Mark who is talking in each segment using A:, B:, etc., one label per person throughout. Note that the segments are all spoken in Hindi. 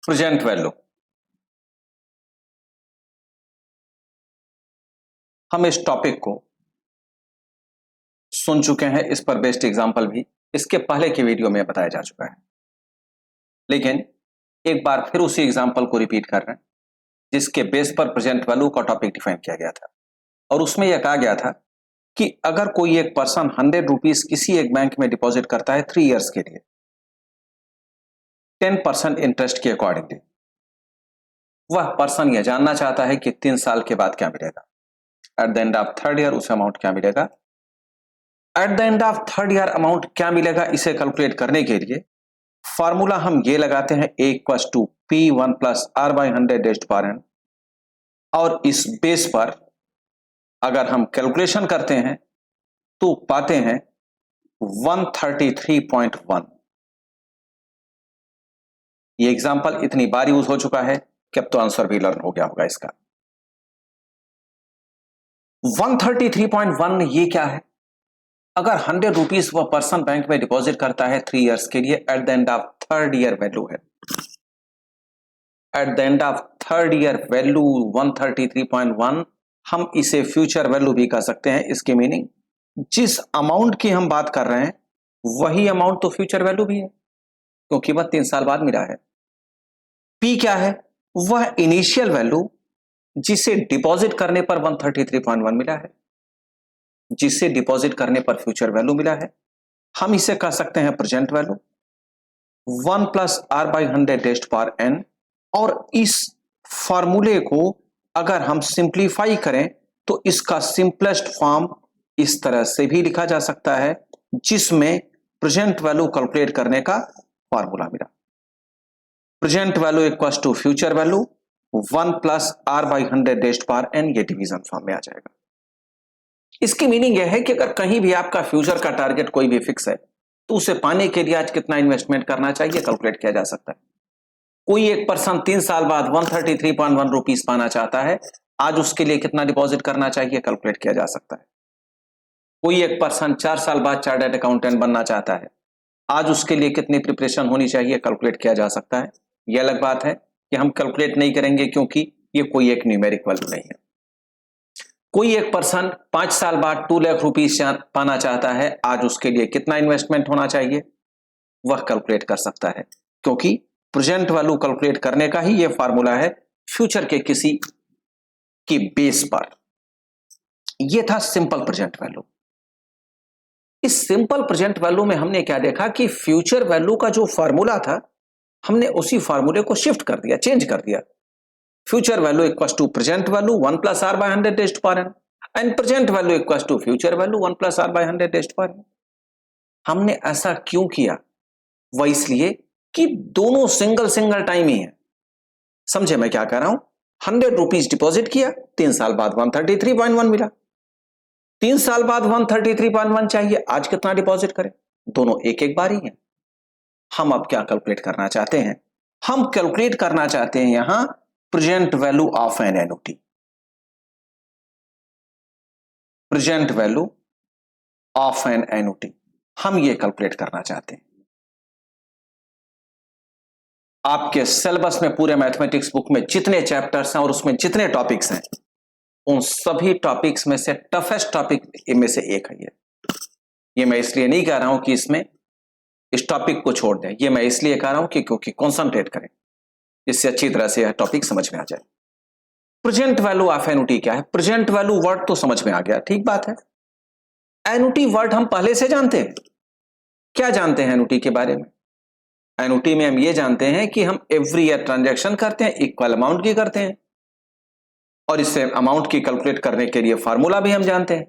A: Present value. हम इस टॉपिक को सुन चुके हैं, इस पर बेस्ड एग्जांपल भी इसके पहले की वीडियो में बताया जा चुका है, लेकिन एक बार फिर उसी एग्जांपल को रिपीट कर रहे हैं जिसके बेस पर प्रेजेंट वैल्यू का टॉपिक डिफाइन किया गया था। और उसमें यह कहा गया था कि अगर कोई एक पर्सन 100 रुपीज किसी एक बैंक में डिपॉजिट करता है 3 इयर्स के लिए 10% इंटरेस्ट के अकॉर्डिंगली, वह पर्सन यह जानना चाहता है कि 3 साल के बाद क्या मिलेगा। Eight the end of third year उसे अमाउंट क्या मिलेगा। Eight the end of third year amount क्या मिलेगा, इसे कैलकुलेट करने के लिए फॉर्मूला हम ये लगाते हैं A = P1 + R / 100 raised power n, और इस बेस पर अगर हम कैलकुलेशन करते हैं तो पाते हैं 133.1। ये एग्जांपल इतनी बार यूज हो चुका है कि अब तो आंसर भी लर्न हो गया होगा इसका। 133.1 ये क्या है? अगर 100 रुपीज वह पर्सन बैंक में डिपॉजिट करता है 3 इयर्स के लिए, at the end of third year value है। At the end of third year value 133.1, हम इसे फ्यूचर वैल्यू भी कह सकते हैं। इसकी मीनिंग जिस अमाउंट की हम बात कर रहे हैं वही अमाउंट तो फ्यूचर वैल्यू भी है, क्योंकि वह 3 साल बाद मिला है। पी क्या है? वह इनिशियल वैल्यू जिसे डिपॉजिट करने पर 133.1 मिला है, जिसे डिपॉजिट करने पर फ्यूचर वैल्यू मिला है। हम इसे कह सकते हैं present value 1 + R / 100 raised power n। और इस फॉर्मूले को अगर हम सिंप्लीफाई करें तो इसका सिंपलेस्ट फॉर्म इस तरह से भी लिखा जा सकता है, जिसमें प्रेजेंट वैल्यू कैलकुलेट करने का फॉर्मूला मिला। Present value equals to future value 1 + R / 100 raised power n, ये डिवीजन फॉर्म में आ जाएगा। इसकी मीनिंग यह है कि अगर कहीं भी आपका फ्यूचर का टारगेट कोई भी फिक्स है तो उसे पाने के लिए आज कितना इन्वेस्टमेंट करना चाहिए कैलकुलेट किया जा सकता है। कोई एक पर्सन 3 साल बाद 133.1 रुपीज पाना चाहता है, आज उसके लिए कितना डिपॉजिट करना चाहिए कैलकुलेट किया जा सकता है। कोई एक पर्सन 4 साल बाद चार्टर्ड अकाउंटेंट बनना चाहता है, आज उसके लिए कितनी प्रिपरेशन होनी चाहिए कैलकुलेट किया जा सकता है। यह अलग बात है कि हम कैलकुलेट नहीं करेंगे क्योंकि ये कोई एक न्यूमेरिक वैल्यू नहीं है। कोई एक पर्सन 5 साल बाद 2 लाख रुपीज पाना चाहता है, आज उसके लिए कितना इन्वेस्टमेंट होना चाहिए वह कैलकुलेट कर सकता है, क्योंकि प्रेजेंट वैल्यू कैलकुलेट करने का ही यह फॉर्मूला है फ्यूचर के किसी की बेस पर। यह था सिंपल प्रेजेंट वैल्यू। इस सिंपल प्रेजेंट वैल्यू में हमने क्या देखा कि फ्यूचर वैल्यू का जो फॉर्मूला था हमने उसी फॉर्मूले को शिफ्ट कर दिया, चेंज कर दिया। Future value equals to present value 1 + R / 100 raised power n, and present value equals to future value 1 + R / 100 raised power n। हमने ऐसा क्यों किया? वह इसलिए कि दोनों सिंगल टाइम ही है। समझे मैं क्या कह रहा हूं? 100 रुपीज डिपॉजिट किया, 3 साल बाद 133.1 मिला। 3 साल बाद 133.1 चाहिए, आज कितना डिपॉजिट करें? दोनों एक एक बार ही है। हम अब क्या कैलकुलेट करना चाहते हैं? हम कैलकुलेट करना चाहते हैं यहां present value of an annuity. Present value of an annuity हम ये कैलकुलेट करना चाहते हैं। आपके सिलेबस में पूरे मैथमेटिक्स बुक में जितने चैप्टर्स हैं और उसमें जितने टॉपिक्स हैं, उन सभी टॉपिक्स में से टफेस्ट टॉपिक इनमें से एक है ये मैं इसलिए नहीं कह रहा हूं कि इसमें इस टॉपिक को छोड़ दें, ये मैं इसलिए कह रहा हूं कि क्योंकि कॉन्सेंट्रेट करें, इससे अच्छी तरह से यह टॉपिक समझ में आ जाए। प्रेजेंट वैल्यू ऑफ एन्युटी क्या है? प्रेजेंट वैल्यू वर्ड तो समझ में आ गया, ठीक बात है। एन्युटी वर्ड हम पहले से जानते हैं। क्या जानते हैं एन्युटी के बारे में? एन्युटी में हम ये जानते हैं कि हम एवरी ईयर ट्रांजैक्शन करते हैं, इक्वल अमाउंट की करते हैं, और इससे अमाउंट की कैलकुलेट करने के लिए फॉर्मूला भी हम जानते हैं,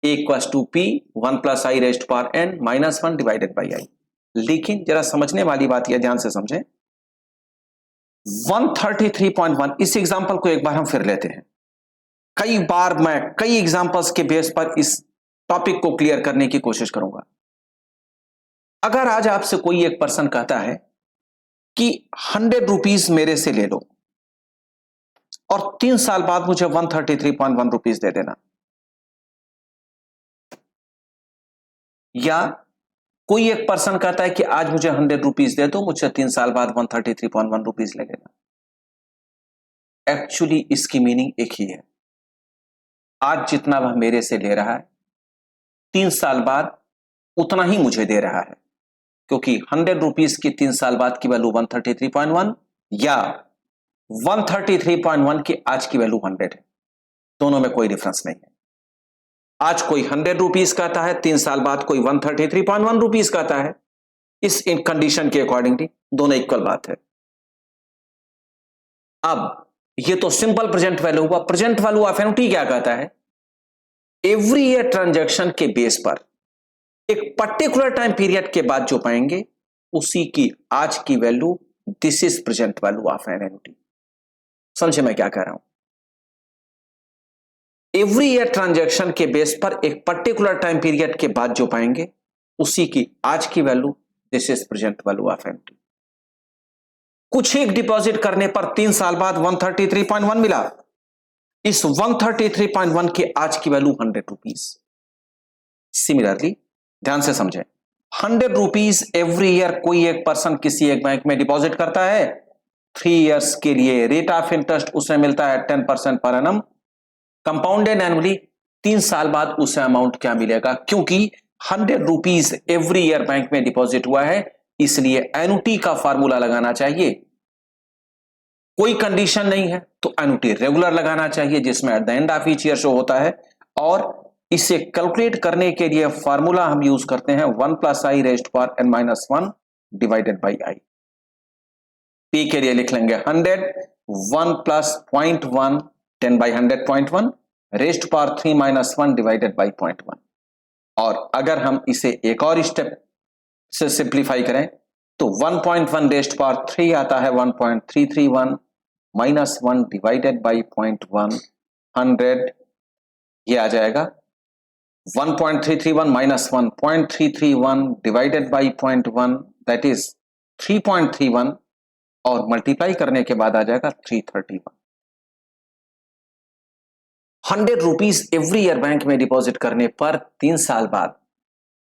A: A = P 1 + I raised power n - 1 / I। लेकिन जरा समझने वाली बात यह, ध्यान से समझें। 133.1 इस एग्जांपल को एक बार हम फिर लेते हैं। कई बार मैं कई एग्जांपल्स के बेस पर इस टॉपिक को क्लियर करने की कोशिश करूंगा। अगर आज आपसे कोई एक पर्सन कहता है कि 100 रुपीज मेरे से ले लो और 3 साल बाद मुझे 133.1 रुपीज दे देना, या कोई एक पर्सन कहता है कि आज मुझे 100 रुपीज दे दो, मुझे 3 साल बाद 133.1 रुपीज लगेगा। एक्चुअली इसकी मीनिंग एक ही है, आज जितना वह मेरे से ले रहा है 3 साल बाद उतना ही मुझे दे रहा है, क्योंकि 100 रुपीज की 3 साल बाद की वैल्यू 133.1 या 133.1 की आज की वैल्यू 100 है, दोनों में कोई डिफरेंस नहीं है। आज कोई 100 रुपीज कहता है, 3 साल बाद कोई 133.1 रुपीज कहता है, इस इन कंडीशन के अकॉर्डिंगली दोनों इक्वल बात है। अब ये तो सिंपल प्रेजेंट वैल्यू हुआ। प्रेजेंट वैल्यू ऑफ एन्युटी क्या कहता है? एवरी ईयर ट्रांजैक्शन के बेस पर एक पर्टिकुलर टाइम पीरियड के बाद जो पाएंगे उसी की आज की value, this is present value of an annuity. समझे मैं क्या कह रहा हूं? एवरी ईयर ट्रांजैक्शन के बेस पर एक पर्टिकुलर टाइम पीरियड के बाद जो पाएंगे उसी की आज की value, this is present value of annuity. कुछ एक डिपॉजिट करने पर 3 साल बाद 133.1 मिला, इस 133.1 की आज की वैल्यू 100 रुपीज। सिमिलरली ध्यान से समझें, 100 रुपीज एवरी ईयर कोई एक पर्सन किसी एक बैंक में डिपॉजिट करता है, 3 इयर्स के लिए रेट ऑफ इंटरेस्ट उसे मिलता है 10% पर एनम, कंपाउंडेड एनुअली। 3 साल बाद उसे अमाउंट क्या मिलेगा? क्योंकि 100 रुपीज एवरी ईयर बैंक में डिपॉजिट हुआ है, इसलिए एन्युटी का फॉर्मूला लगाना चाहिए। कोई कंडीशन नहीं है तो एन्युटी रेगुलर लगाना चाहिए, जिसमें eight the end of each year show होता है। और इसे कैलकुलेट करने के लिए फॉर्मूला हम यूज करते हैं 1 + i raised power n-1 divided by i। p के लिए लिख लेंगे 100, 1 + 0.1 10/100.1 रेज्ड पावर 3-1 डिवाइडेड बाई 0.1। और अगर हम इसे एक और स्टेप से सिंप्लीफाई करें तो 1.1 रेज्ड पावर 3 आता है 1.331 -1 डिवाइडेड बाई 0.1 100, ये आ जाएगा 1.331 -1 0.331 डिवाइडेड बाई 0.1 दैट इज 3.31 और मल्टीप्लाई करने के बाद आ जाएगा 331। 100 रुपीज एवरी ईयर बैंक में डिपॉजिट करने पर 3 साल बाद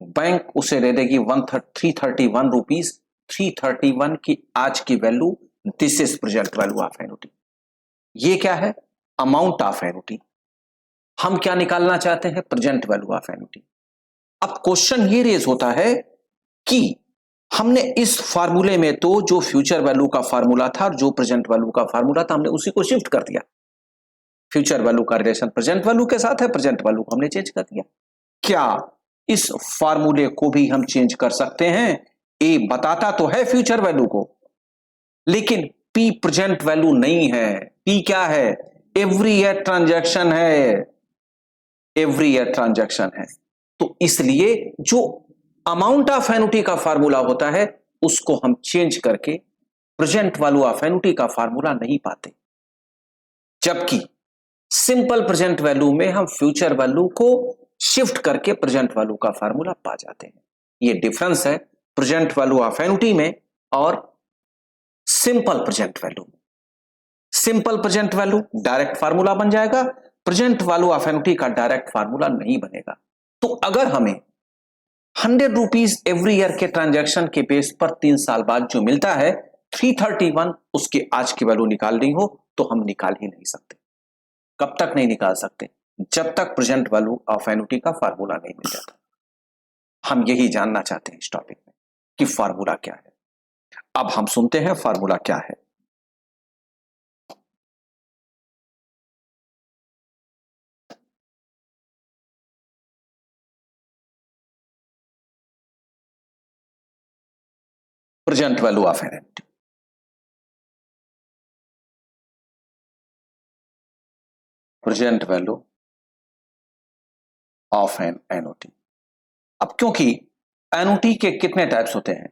A: बैंक उसे दे देगी 331 रुपीज। 331 की आज की value, this is present value of annuity. ये क्या है? Amount of annuity. हम क्या निकालना चाहते हैं? Present value of annuity. अब क्वेश्चन ये रेज होता है कि हमने इस फार्मूले में तो जो फ्यूचर वैल्यू का फार्मूला था और जो प्रेजेंट वैल्यू का फार्मूला था, हमने उसी को शिफ्ट कर दिया। फ्यूचर वैल्यू का रिलेशन प्रेजेंट वैल्यू के साथ है, प्रेजेंट वैल्यू को हमने चेंज कर दिया। क्या इस फार्मूले को भी हम चेंज कर सकते हैं? ए बताता तो है फ्यूचर वैल्यू को, लेकिन पी प्रेजेंट वैल्यू नहीं है। पी क्या है? एवरी ईयर ट्रांजैक्शन है, एवरी ईयर ट्रांजैक्शन है। तो इसलिए जो अमाउंट ऑफ एन्युटी का फार्मूला होता है उसको हम चेंज करके प्रेजेंट वैल्यू ऑफ एन्युटी का फार्मूला नहीं पाते, जबकि सिंपल प्रेजेंट वैल्यू में हम फ्यूचर वैल्यू को शिफ्ट करके प्रेजेंट वैल्यू का फार्मूला पा जाते हैं। ये डिफरेंस है प्रेजेंट वैल्यू ऑफ एन्युटी में और सिंपल प्रेजेंट वैल्यू में। Simple present value direct formula बन जाएगा, प्रेजेंट वैल्यू ऑफ एन्युटी का डायरेक्ट फार्मूला नहीं बनेगा। तो अगर हमें 100 रुपीज एवरी ईयर के ट्रांजैक्शन के बेस पर 3 साल बाद जो मिलता है 331, उसकी आज की वैल्यू निकालनी हो तो हम निकाल ही नहीं सकते। कब तक नहीं निकाल सकते? जब तक प्रेजेंट वैल्यू ऑफ एन्युटी का फार्मूला नहीं मिल जाता। हम यही जानना चाहते हैं इस टॉपिक में कि फार्मूला क्या है। अब हम सुनते हैं फार्मूला क्या है। Present value of annuity, present value of an annuity. अब क्योंकि एन्युटी के कितने टाइप्स होते हैं?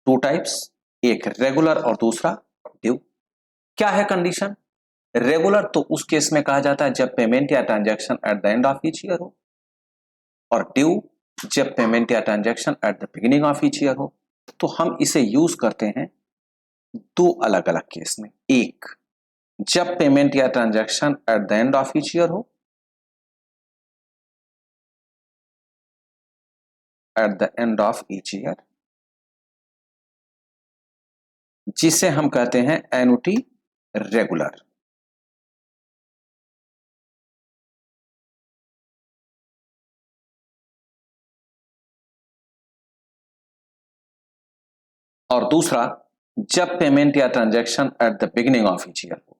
A: 2 टाइप्स, एक रेगुलर और दूसरा ड्यू। क्या है कंडीशन? रेगुलर तो उस केस में कहा जाता है जब पेमेंट या transaction at the end of each year हो, और ड्यू जब पेमेंट या transaction at the beginning of each year हो। तो हम इसे यूज करते हैं 2 अलग अलग केस में। एक, जब पेमेंट या transaction at the end of each year हो, at the end of each year, जिसे हम कहते हैं एन्युटी रेगुलर। और दूसरा, जब पेमेंट या transaction at the beginning of each year हो,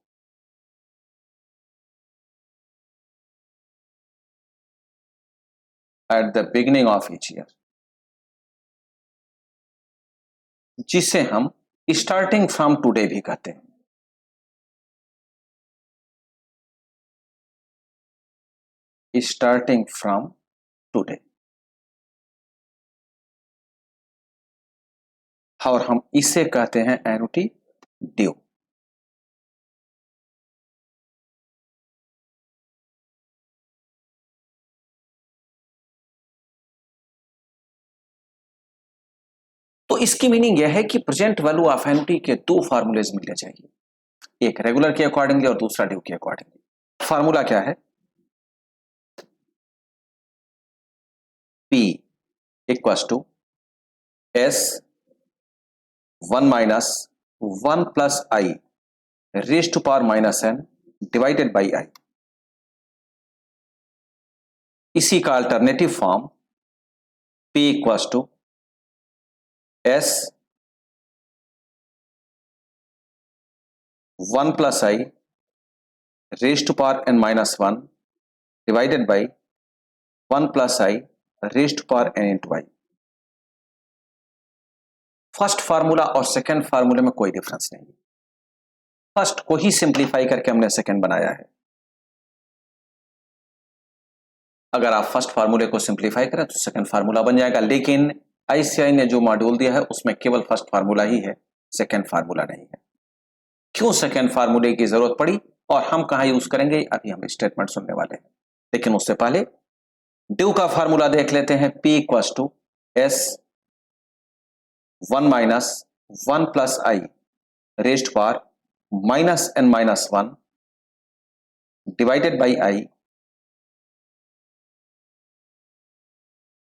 A: at the beginning of each year, जिसे हम स्टार्टिंग फ्रॉम टुडे भी कहते हैं। स्टार्टिंग फ्रॉम टुडे, और हम इसे कहते हैं एन्युटी ड्यू। तो इसकी मीनिंग यह है कि प्रेजेंट वैल्यू ऑफ एन्युटी के दो फार्मूलेज मिलने चाहिए, एक रेगुलर के अकॉर्डिंगली और दूसरा ड्यू के अकॉर्डिंगली। फार्मूला क्या है? P equals to S 1 minus 1 plus I raise to power minus n divided by I। इसी का alternative form P equals to S 1 plus I raise to power n minus 1 divided by 1 plus I raise to power n into I। First formula और सेकेंड फार्मूले में कोई डिफरेंस नहीं है, फर्स्ट को ही सिंप्लीफाई करके हमने सेकेंड बनाया है। अगर आप फर्स्ट फार्मूले को सिंप्लीफाई करें तो सेकेंड फार्मूला बन जाएगा, लेकिन आईसीआई ने जो मॉड्यूल दिया है उसमें केवल फर्स्ट फार्मूला ही है, सेकेंड फार्मूला नहीं है। क्यों सेकेंड फार्मूले की जरूरत पड़ी और हम कहां यूज करेंगे, अभी हम स्टेटमेंट सुनने वाले हैं। लेकिन उससे पहले ड्यू का फार्मूला देख लेते हैं। P equals to S 1 minus 1 plus I raised power minus n minus 1 divided by I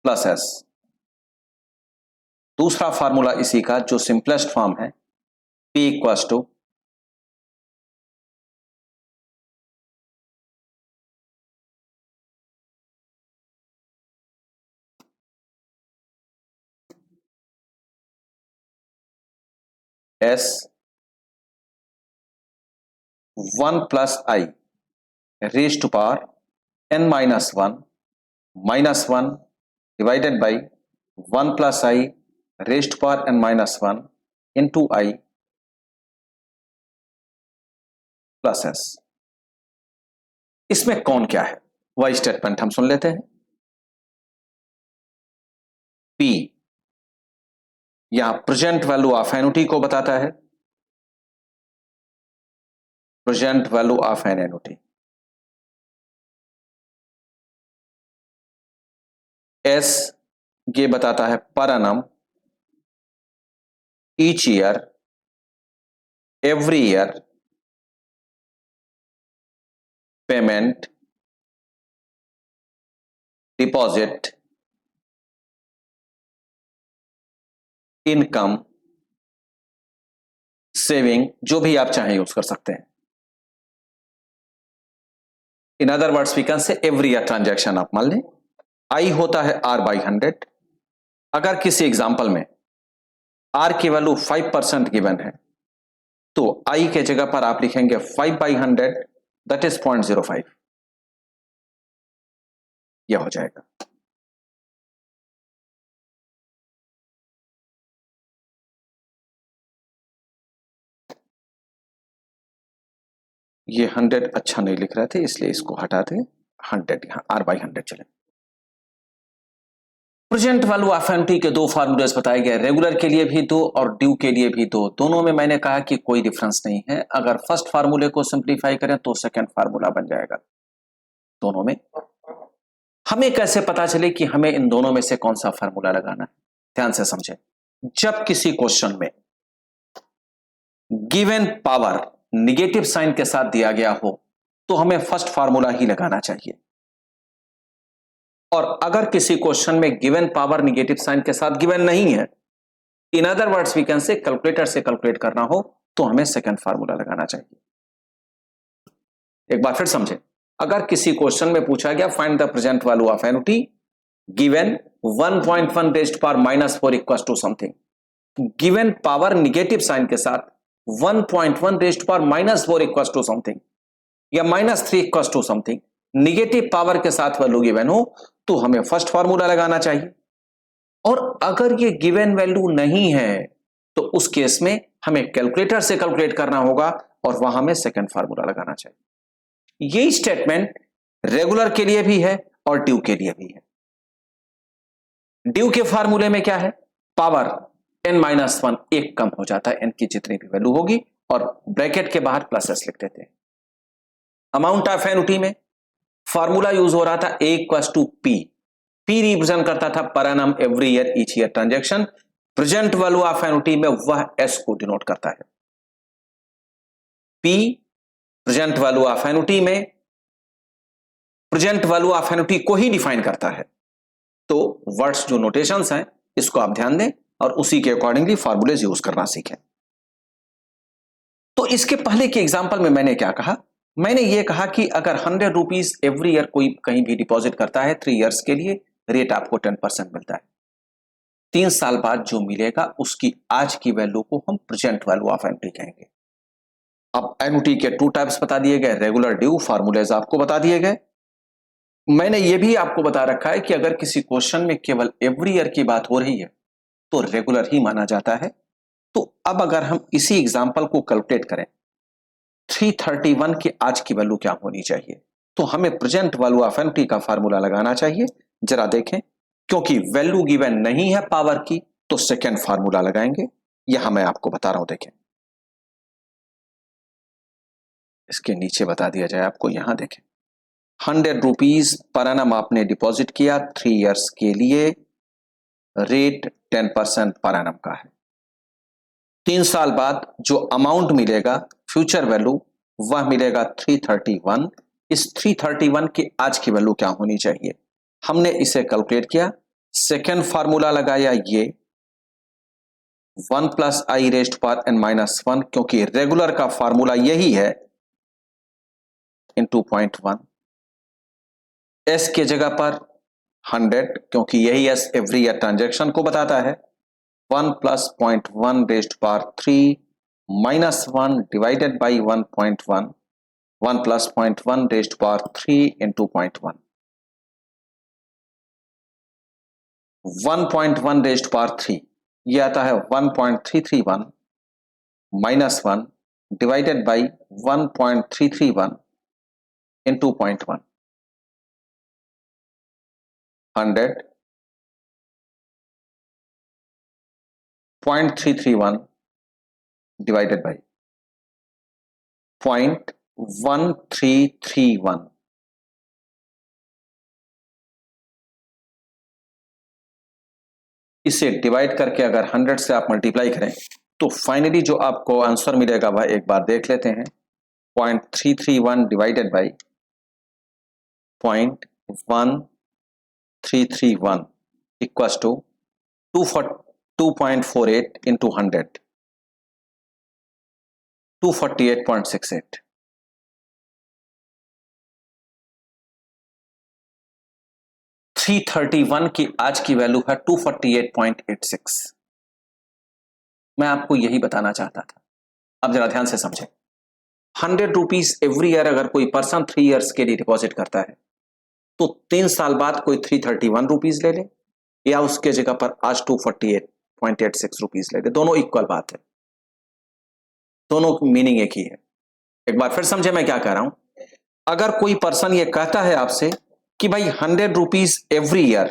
A: plus S। दूसरा फार्मूला इसी का जो सिंपलेस्ट फॉर्म है, P equals to S 1 plus I raise to power n minus 1 minus 1 divided by 1 plus I raise to power n minus 1 into I plus S। इसमें कौन क्या है वह स्टेटमेंट हम सुन लेते हैं। P यहां प्रेजेंट वैल्यू ऑफ एन्युटी को बताता है, present value of an annuity. S ये बताता है per annum, each year, every year, payment, deposit, income, saving, जो भी आप चाहें यूज कर सकते हैं। In other words we can say every year transaction. आप मान लें I होता है R बाई 100। अगर किसी एग्जाम्पल में R की वैल्यू 5% गिवन है तो I के जगह पर आप लिखेंगे 5 बाई 100 दैट इज 0.05, यह हो जाएगा। ये 100 अच्छा नहीं लिख रहे थे इसलिए इसको हटा दें, 100 यहां R बाई 100 चले। प्रेजेंट वैल्यू ऑफ एन्युटी के दो फार्मूलेस बताए गए, रेगुलर के लिए भी दो और ड्यू के लिए भी दो। दोनों में मैंने कहा कि कोई डिफरेंस नहीं है, अगर फर्स्ट फार्मूले को सिंप्लीफाई करें तो सेकंड फार्मूला बन जाएगा। दोनों में हमें कैसे पता चले कि हमें इन दोनों में से कौन सा फार्मूला लगाना है, ध्यान से समझें। जब किसी क्वेश्चन में गिवन पावर निगेटिव साइन के साथ दिया गया हो तो हमें फर्स्ट फार्मूला ही लगाना चाहिए, और अगर किसी क्वेश्चन में गिवन पावर निगेटिव साइन के साथ गिवन नहीं है, in other words we can say calculator से कैलकुलेट करना हो तो हमें सेकंड फार्मूला लगाना चाहिए। एक बार फिर समझे, अगर किसी क्वेश्चन में पूछा गया find the present value of annuity given 1.1 raised power -4 equal to something, given power negative sign के साथ 1.1 raised power -4 equal to something या -3 equal to something negative power के साथ वैल्यू गिवन हो तो हमें फर्स्ट फार्मूला लगाना चाहिए। और अगर ये गिवन वैल्यू नहीं है तो उस केस में हमें कैलकुलेटर से कैलकुलेट करना होगा और वहां हमें सेकंड फार्मूला लगाना चाहिए। यही स्टेटमेंट रेगुलर के लिए भी है और ड्यू के लिए भी है। ड्यू के फार्मूले में क्या है, पावर n-1 एक कम हो जाता है, n की जितनी भी वैल्यू होगी, और ब्रैकेट के बाहर प्लस s लिख देते हैं। अमाउंट ऑफ एन्युटी में फार्मूला यूज हो रहा था A equals to P, P represent करता था per annum every year each year transaction, present value of annuity में वह S को डिनोट करता है। P present value of annuity में प्रेजेंट वैल्यू ऑफ एन्युटी को ही डिफाइन करता है। तो वर्ड्स जो नोटेशंस हैं इसको आप ध्यान दें और उसी के अकॉर्डिंगली फार्मूलेज यूज करना सीखें। तो इसके पहले के एग्जांपल में मैंने क्या कहा, मैंने ये कहा कि अगर 100 रुपीज एवरी ईयर कोई कहीं भी डिपॉजिट करता है 3 इयर्स के लिए, रेट आपको 10% मिलता है। 3 साल बाद जो मिलेगा उसकी आज की वैल्यू को हम प्रेजेंट वैल्यू ऑफ एन्युटी कहेंगे। अब एन्युटी के 2 टाइप्स बता दिए गए, रेगुलर ड्यू, फार्मूलेज आपको बता दिए गए। मैंने ये भी आपको बता रखा है कि अगर किसी क्वेश्चन में केवल एवरी ईयर की बात हो रही है तो रेगुलर ही माना जाता है। तो अब अगर हम इसी एग्जांपल को कैलकुलेट करें, 331 की आज की वैल्यू क्या होनी चाहिए, तो हमें प्रेजेंट वैल्यू ऑफ एन्युटी का फार्मूला लगाना चाहिए। जरा देखें, क्योंकि वैल्यू गिवन नहीं है पावर की तो सेकेंड फार्मूला लगाएंगे। यहां मैं आपको बता रहा हूं, देखें इसके नीचे बता दिया जाए आपको, यहां देखें 100 रुपीज पर एनम आपने डिपॉजिट किया 3 इयर्स के लिए, रेट 10% पर एनम का है। 3 साल बाद जो अमाउंट मिलेगा फ्यूचर वैल्यू वह मिलेगा 331। इस 331 की आज की वैल्यू क्या होनी चाहिए, हमने इसे कैलकुलेट किया, सेकेंड फार्मूला लगाया ये 1 + i रेज्ड पावर n-1, क्योंकि रेगुलर का फार्मूला यही है, इनटू 0.1, s के जगह पर 100 क्योंकि यही s एवरी ईयर ट्रांजैक्शन को बताता है, 1 + 0.1 raised power 3 -1 divided by 1.1, 1 + 0.1 raised power 3 into 0.1, 1.1 raised power 3 ये आता है 1.331 -1 divided by 1.331 into 0.1, 100 0.331 divided by 0.1331, इसे डिवाइड करके अगर 100 से आप मल्टीप्लाई करें तो फाइनली जो आपको आंसर मिलेगा वह एक बार देख लेते हैं, 0.331 divided by 0.1331 equals to 2.48 into 100, 248.68। Three 331 की आज की वैल्यू है 248.86। मैं आपको यही बताना चाहता था। अब जरा ध्यान से समझें, 100 रुपीज एवरी ईयर अगर कोई पर्सन 3 इयर्स के लिए डिपॉजिट करता है तो 3 साल बाद कोई 331 रुपीज ले ले या उसके जगह पर आज 248.86 रुपीज ले ले, दोनों इक्वल बात है, दोनों की मीनिंग एक ही है। एक बार फिर समझे मैं क्या कह रहा हूं, अगर कोई पर्सन ये कहता है आपसे कि भाई 100 रुपीज एवरी ईयर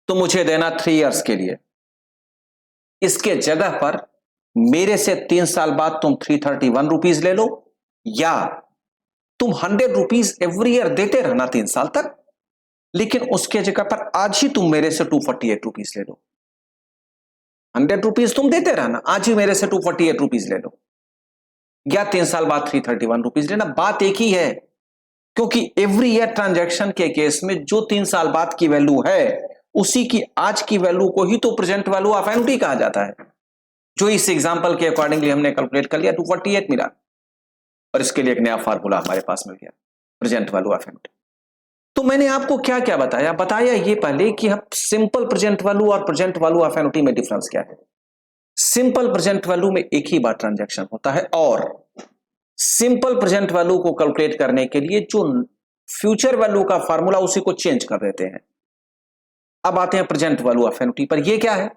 A: तो मुझे देना 3 इयर्स के लिए, इसके जगह पर मेरे से 3 साल बाद तुम 331 रुपीज ले लो, या तुम 100 रुपीज एवरी ईयर देते रहना 3 साल तक, लेकिन उसके जगह पर आज ही तुम मेरे से 248 रुपीज ले लो। 100 रुपीज तुम देते रहना, आज ही मेरे से 248 रुपीज ले लो, या 3 साल बाद 331 रुपीज लेना, बात एक ही है। क्योंकि एवरी ईयर ट्रांजैक्शन के केस में जो 3 साल बाद की वैल्यू है उसी की आज की वैल्यू को ही तो प्रेजेंट वैल्यू ऑफ एन्युटी कहा जाता है, जो इस एग्जांपल के अकॉर्डिंगली हमने कैलकुलेट कर लिया 248 मिला, और इसके लिए एक नया फार्मूला हमारे पास मिल गया प्रेजेंट वैल्यू ऑफ एन्युटी। तो मैंने आपको क्या क्या बताया ये पहले कि हम सिंपल प्रेजेंट वैल्यू और प्रेजेंट वैल्यू ऑफ एन्युटी में डिफरेंस क्या है। सिंपल प्रेजेंट वैल्यू में एक ही बार ट्रांजैक्शन होता है, और सिंपल प्रेजेंट वैल्यू को कैलकुलेट करने के लिए जो फ्यूचर वैल्यू का फार्मूला उसी को चेंज कर देते हैं। अब आते हैं प्रेजेंट वैल्यू ऑफ एन्युटी पर। ये क्या है?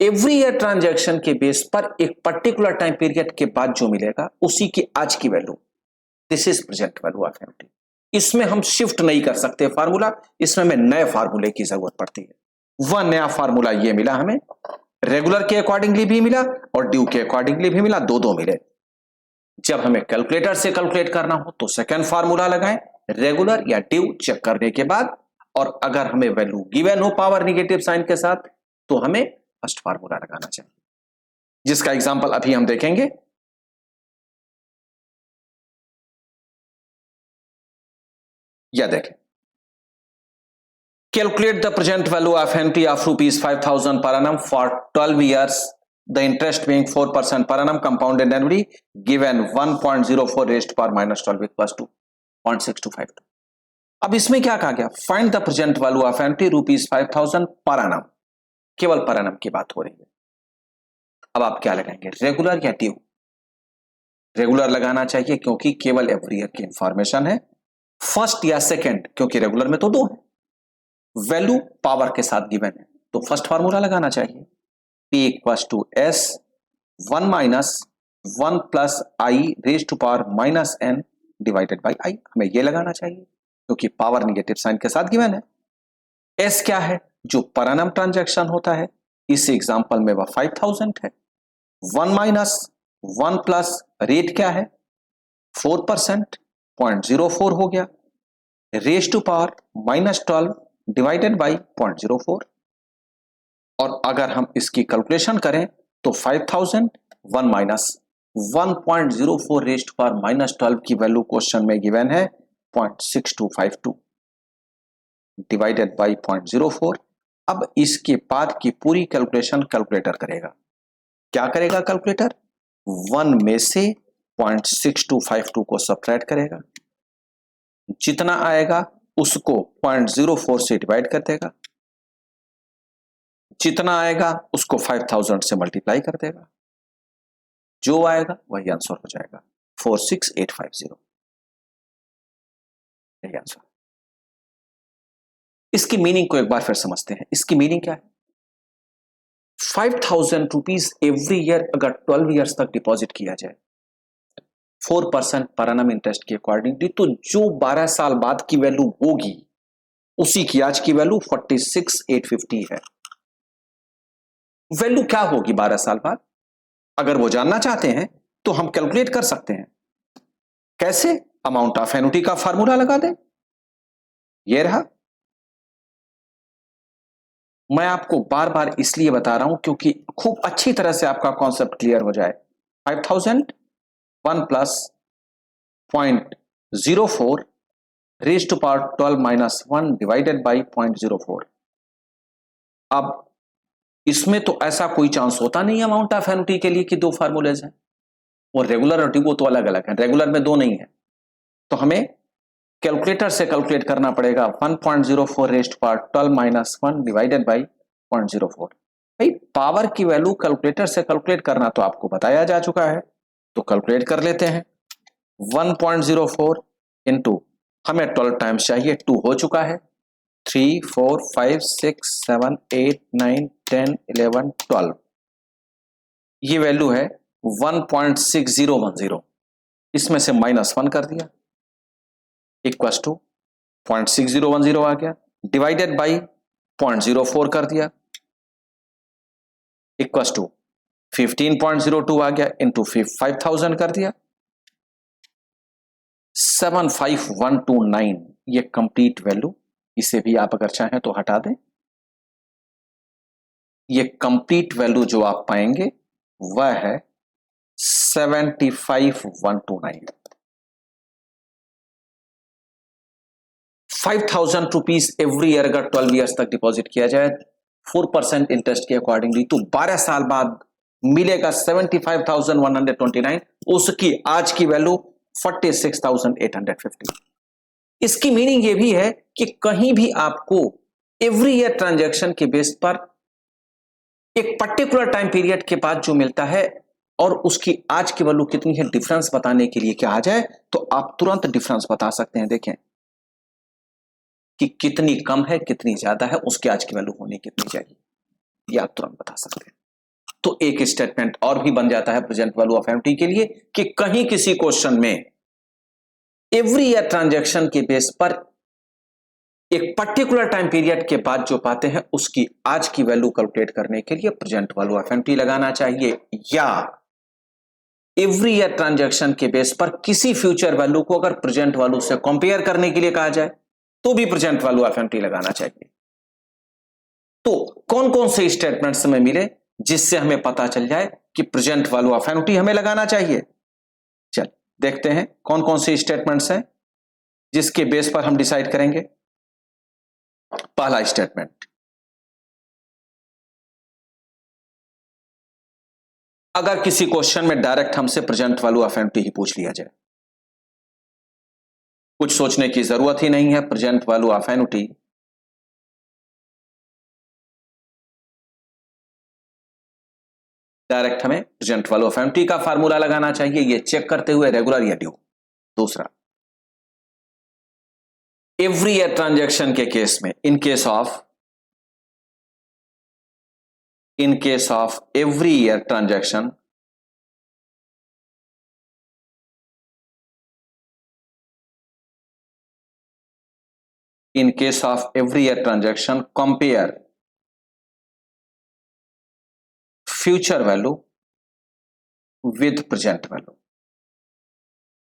A: एवरी ईयर ट्रांजैक्शन के बेस पर एक पर्टिकुलर टाइम पीरियड के बाद जो मिलेगा उसी की आज की value, this is present value of annuity. इसमें हम शिफ्ट नहीं कर सकते फार्मूला, इसमें हमें नए फार्मूले की जरूरत पड़ती है। वह नया फार्मूला ये मिला हमें, रेगुलर के अकॉर्डिंगली भी मिला और ड्यू के अकॉर्डिंगली भी मिला, दो मिले। जब हमें कैलकुलेटर से कैलकुलेट करना हो तो सेकंड फार्मूला लगाएं, रेगुलर या ड्यू चेक करने के बाद, और अगर हमें वैल्यू गिवन हो पावर निगेटिव साइन के साथ तो हमें फर्स्ट फार्मूला लगाना चाहिए, जिसका एग्जांपल अभी हम देखेंगे। या देखें, calculate the present value of annuity of ₹5,000 per annum for 12 years, the interest being 4% per annum compounded annually, given 1.04 raised to power minus 12 equals to 0.6252। अब इसमें क्या कहा गया? Find the present value of annuity ₹5,000 पर annum, केवल पर annum की बात हो रही है। अब आप क्या लगाएंगे, रेगुलर या ड्यू? रेगुलर लगाना चाहिए क्योंकि केवल एवरी ईयर की इंफॉर्मेशन है। फर्स्ट या सेकंड, क्योंकि रेगुलर में तो दो है, वैल्यू पावर के साथ गिवन है, तो फर्स्ट फार्मूला लगाना चाहिए, P equals to S 1 minus 1 plus I raise to power minus N divided by I। हमें ये लगाना चाहिए क्योंकि पावर निगेटिव साइन के साथ गिवन है। S क्या है? जो पर एनम ट्रांजैक्शन होता है, इस एग्जांपल में वह 5000 है। 1 माइनस 1 प्लस रेट क्या है? 4%, 0.04 हो गया, raise to power minus 12 divided by 0.04। और अगर हम इसकी कैलकुलेशन करें तो 5000 1 minus 1.04 raise to power minus 12 की वैल्यू क्वेश्चन में गिवन है 0.6252 डिवाइडेड बाई 0.04। अब इसके बाद की पूरी कैलकुलेशन कैलकुलेटर करेगा। क्या करेगा कैलकुलेटर? 1 में से 0.6252 को सब्ट्रैक्ट करेगा, जितना आएगा उसको 0.04 से डिवाइड कर देगा, जितना आएगा उसको 5000 से मल्टीप्लाई कर देगा, जो आएगा वही आंसर हो जाएगा 46850। यही आंसर। इसकी मीनिंग को एक बार फिर समझते हैं। इसकी मीनिंग क्या है? 5000 रुपीज एवरी ईयर अगर 12 ईयर्स तक डिपॉजिट किया जाए 4% पर एनम इंटरेस्ट के अकॉर्डिंगली, तो जो 12 साल बाद की वैल्यू होगी उसी की आज की वैल्यू 46850 है। वैल्यू क्या होगी 12 साल बाद? अगर वो जानना चाहते हैं तो हम कैलकुलेट कर सकते हैं। कैसे? अमाउंट ऑफ एन्युटी का फार्मूला लगा दें, ये रहा। मैं आपको बार बार इसलिए बता रहा हूं क्योंकि खूब अच्छी तरह से आपका कॉन्सेप्ट क्लियर हो जाए। 5000 1 plus 0.04 raise to power 12 minus 1 divided by 0.04। अब इसमें तो ऐसा कोई चांस होता नहीं अमाउंट ऑफ एन्युटी के लिए कि दो फार्मूलेज हैं, और रेगुलर और ड्यू तो अलग अलग है, रेगुलर में दो नहीं है, तो हमें कैलकुलेटर से कैलकुलेट करना पड़ेगा 1.04 raise to power 12 minus 1 divided by 0.04। भाई पावर की वैल्यू कैलकुलेटर से कैलकुलेट करना तो आपको बताया जा चुका है, तो कैलकुलेट कर लेते हैं। 1.04 इंटू हमें 12 टाइम्स चाहिए, 2 हो चुका है, 3 4 5 6 7 8 9 10 11 12, ये वैल्यू है 1.6010। इसमें से -1 कर दिया, इक्वल्स टू 0.6010 आ गया, डिवाइडेड बाई 0.04 कर दिया, इक्वल्स टू 15.02 आ गया, इंटू 5000 कर दिया, 75129। ये कंप्लीट वैल्यू, इसे भी आप अगर चाहें तो हटा दें। ये कंप्लीट वैल्यू जो आप पाएंगे वह है 75129। 5,000 रुपीज एवरी ईयर अगर 12 ईयर्स तक डिपॉजिट किया जाए 4% इंटरेस्ट के अकॉर्डिंगली, तो 12 साल बाद मिलेगा 75,129, उसकी आज की वैल्यू 46,850। इसकी मीनिंग ये भी है कि कहीं भी आपको एवरी ईयर ट्रांजैक्शन के बेस पर एक पर्टिकुलर टाइम पीरियड के बाद जो मिलता है और उसकी आज की वैल्यू कितनी है, डिफरेंस बताने के लिए क्या आ जाए तो आप तुरंत डिफरेंस बता सकते हैं। देखें कि कितनी कम है कितनी ज्यादा है, उसकी आज की वैल्यू होनी कितनी चाहिए, ये आप तुरंत बता सकते हैं। तो एक स्टेटमेंट और भी बन जाता है प्रेजेंट वैल्यू ऑफ एनटी के लिए कि कहीं किसी क्वेश्चन में एवरी ईयर ट्रांजैक्शन के बेस पर एक पर्टिकुलर टाइम पीरियड के बाद जो पाते हैं उसकी आज की वैल्यू कैलकुलेट करने के लिए प्रेजेंट वैल्यू ऑफ एनटी लगाना चाहिए, या एवरी ईयर ट्रांजैक्शन के बेस पर किसी फ्यूचर वैल्यू को अगर प्रेजेंट वैल्यू से कंपेयर करने के लिए कहा जाए तो भी प्रेजेंट वैल्यू ऑफ एनटी लगाना चाहिए। तो कौन कौन से स्टेटमेंट्स हमें मिले जिससे हमें पता चल जाए कि प्रेजेंट वैल्यू ऑफ एनटी हमें लगाना चाहिए? चल देखते हैं कौन कौन से स्टेटमेंट्स हैं जिसके बेस पर हम डिसाइड करेंगे। पहला स्टेटमेंट, अगर किसी क्वेश्चन में डायरेक्ट हमसे प्रेजेंट वैल्यू ऑफ एनटी ही पूछ लिया जाए, कुछ सोचने की जरूरत ही नहीं है, present value of annuity direct हमें प्रेजेंट वैल्यू ऑफ एनटी का फार्मूला लगाना चाहिए, ये चेक करते हुए रेगुलर या ड्यू। दूसरा, एवरी ईयर ट्रांजैक्शन के केस में इन case of every year transaction compare future value with present value,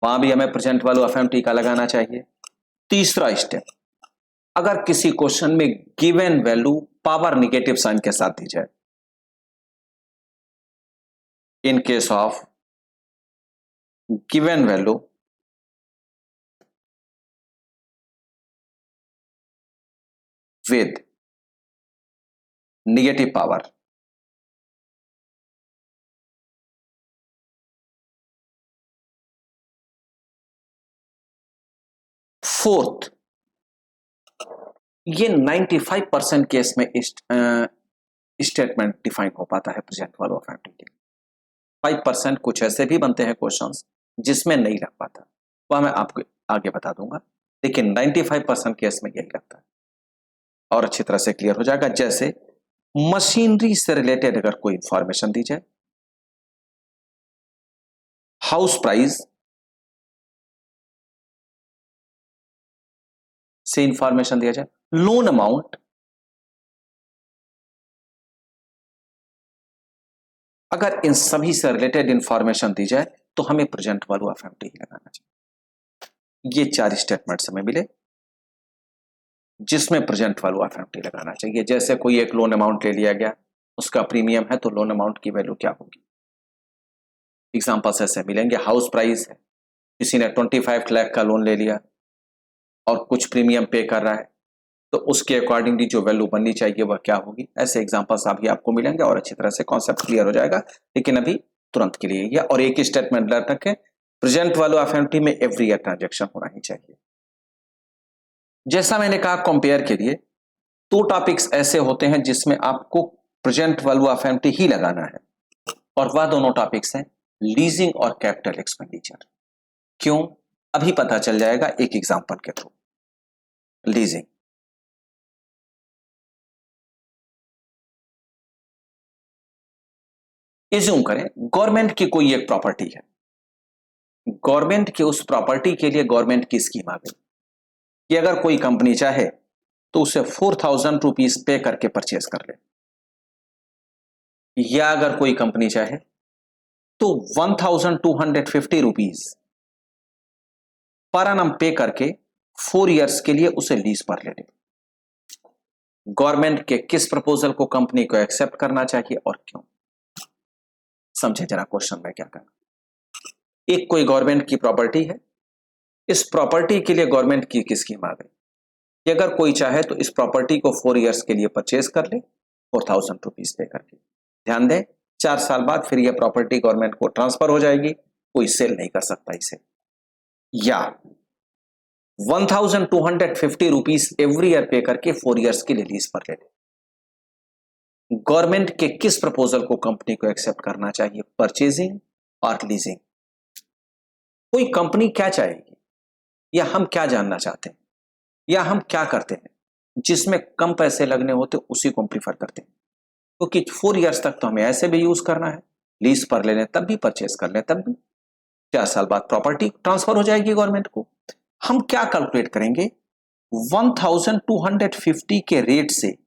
A: वहां भी हमें प्रेजेंट वैल्यू ऑफ एनटी का लगाना चाहिए। तीसरा स्टेप, अगर किसी क्वेश्चन में given value power negative sign के साथ दी जाए, in case of given value with negative power, fourth, ये 95% केस में स्टेटमेंट डिफाइन हो पाता है प्रेजेंट वैल्यू ऑफ एनटी के। 5% कुछ ऐसे भी बनते हैं क्वेश्चंस जिसमें नहीं लग पाता, वह मैं आपको आगे बता दूंगा, लेकिन 95% केस में यही लगता है और अच्छी तरह से क्लियर हो जाएगा। जैसे मशीनरी से रिलेटेड अगर कोई इंफॉर्मेशन दी जाए, हाउस प्राइस से इंफॉर्मेशन दिया जाए, लोन अमाउंट, अगर इन सभी से रिलेटेड इंफॉर्मेशन दी जाए तो हमें प्रेजेंट वैल्यू ऑफ एनटी लगाना चाहिए। ये 4 स्टेटमेंट्स हमें मिले जिसमें प्रेजेंट वैल्यू ऑफ एनटी लगाना चाहिए। जैसे कोई एक लोन अमाउंट ले लिया गया, उसका प्रीमियम है, तो लोन अमाउंट की वैल्यू क्या होगी। एग्जांपल्स ऐसे मिलेंगे, हाउस प्राइस है, किसी ने 25 लाख का लोन ले लिया और कुछ प्रीमियम पे कर रहा है, तो उसके अकॉर्डिंगली जो वैल्यू बननी चाहिए वह क्या होगी। ऐसे एग्जांपल्स अभी आपको मिलेंगे और अच्छी तरह से कॉन्सेप्ट क्लियर हो जाएगा, लेकिन अभी तुरंत के लिए और एक ही स्टेटमेंट लग रखें, प्रेजेंट वैल्यू ऑफ एनटी में एवरी ईयर ट्रांजैक्शन होना ही चाहिए। जैसा मैंने कहा, कंपेयर के लिए 2 टॉपिक्स ऐसे होते हैं जिसमें आपको प्रेजेंट वैल्यू ऑफ एनटी ही लगाना है, और वह दोनों टॉपिक्स हैं लीजिंग और कैपिटल एक्सपेंडिचर। क्यों, अभी पता चल जाएगा एक एग्जांपल के थ्रू। लीजिंग, एज्यूम करें गवर्नमेंट की कोई एक प्रॉपर्टी है, गवर्नमेंट की उस प्रॉपर्टी के लिए गवर्नमेंट की स्कीम आ गई कि अगर कोई कंपनी चाहे तो उसे 4,000 रुपीज पे करके परचेज कर ले, या अगर कोई कंपनी चाहे तो 1,250 रुपीज पर एनम पे करके 4 इयर्स के लिए उसे लीज पर ले ले। गवर्नमेंट के किस प्रपोजल को कंपनी को एक्सेप्ट करना चाहिए और क्यों, समझे जरा क्वेश्चन में क्या करना। एक कोई गवर्नमेंट की प्रॉपर्टी है, इस प्रॉपर्टी के लिए गवर्नमेंट की स्कीम आ गई, कि अगर कोई चाहे तो इस प्रॉपर्टी को 4 इयर्स के लिए परचेज कर ले 4000 रुपीज पे करके। ध्यान दें 4 साल बाद फिर यह प्रॉपर्टी गवर्नमेंट को ट्रांसफर हो जाएगी, कोई सेल नहीं कर सकता इसे। या 1250 रुपीज एवरी ईयर पे करके 4 इयर्स के लिए लीज पर ले ले। गवर्नमेंट के किस प्रपोजल को कंपनी को एक्सेप्ट करना चाहिए, परचेजिंग और लीजिंग? कोई कंपनी क्या चाहेगी, या हम क्या जानना चाहते हैं, या हम क्या करते हैं? जिसमें कम पैसे लगने होते उसी को हम प्रीफर करते हैं, क्योंकि 4 इयर्स तक तो हमें ऐसे भी यूज करना है, लीज पर ले लें तब भी, परचेज कर लें तब भी, 4 साल बाद प्रॉपर्टी ट्रांसफर हो जाएगी गवर्नमेंट को। हम क्या कैलकुलेट करेंगे, 1250 के रेट से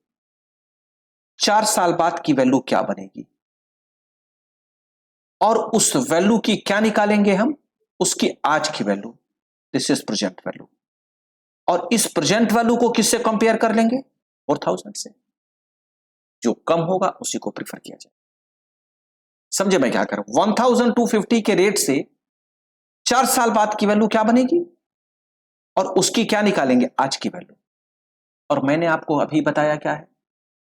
A: 4 साल बाद की वैल्यू क्या बनेगी, और उस वैल्यू की क्या निकालेंगे हम, उसकी आज की value, this is present value. और इस प्रेजेंट वैल्यू को किससे कंपेयर कर लेंगे, 4000 से। जो कम होगा उसी को प्रीफर किया जाए। समझे मैं क्या कर रहा हूं, 1250 के रेट से 4 साल बाद की वैल्यू क्या बनेगी, और उसकी क्या निकालेंगे, आज की वैल्यू। और मैंने आपको अभी बताया क्या है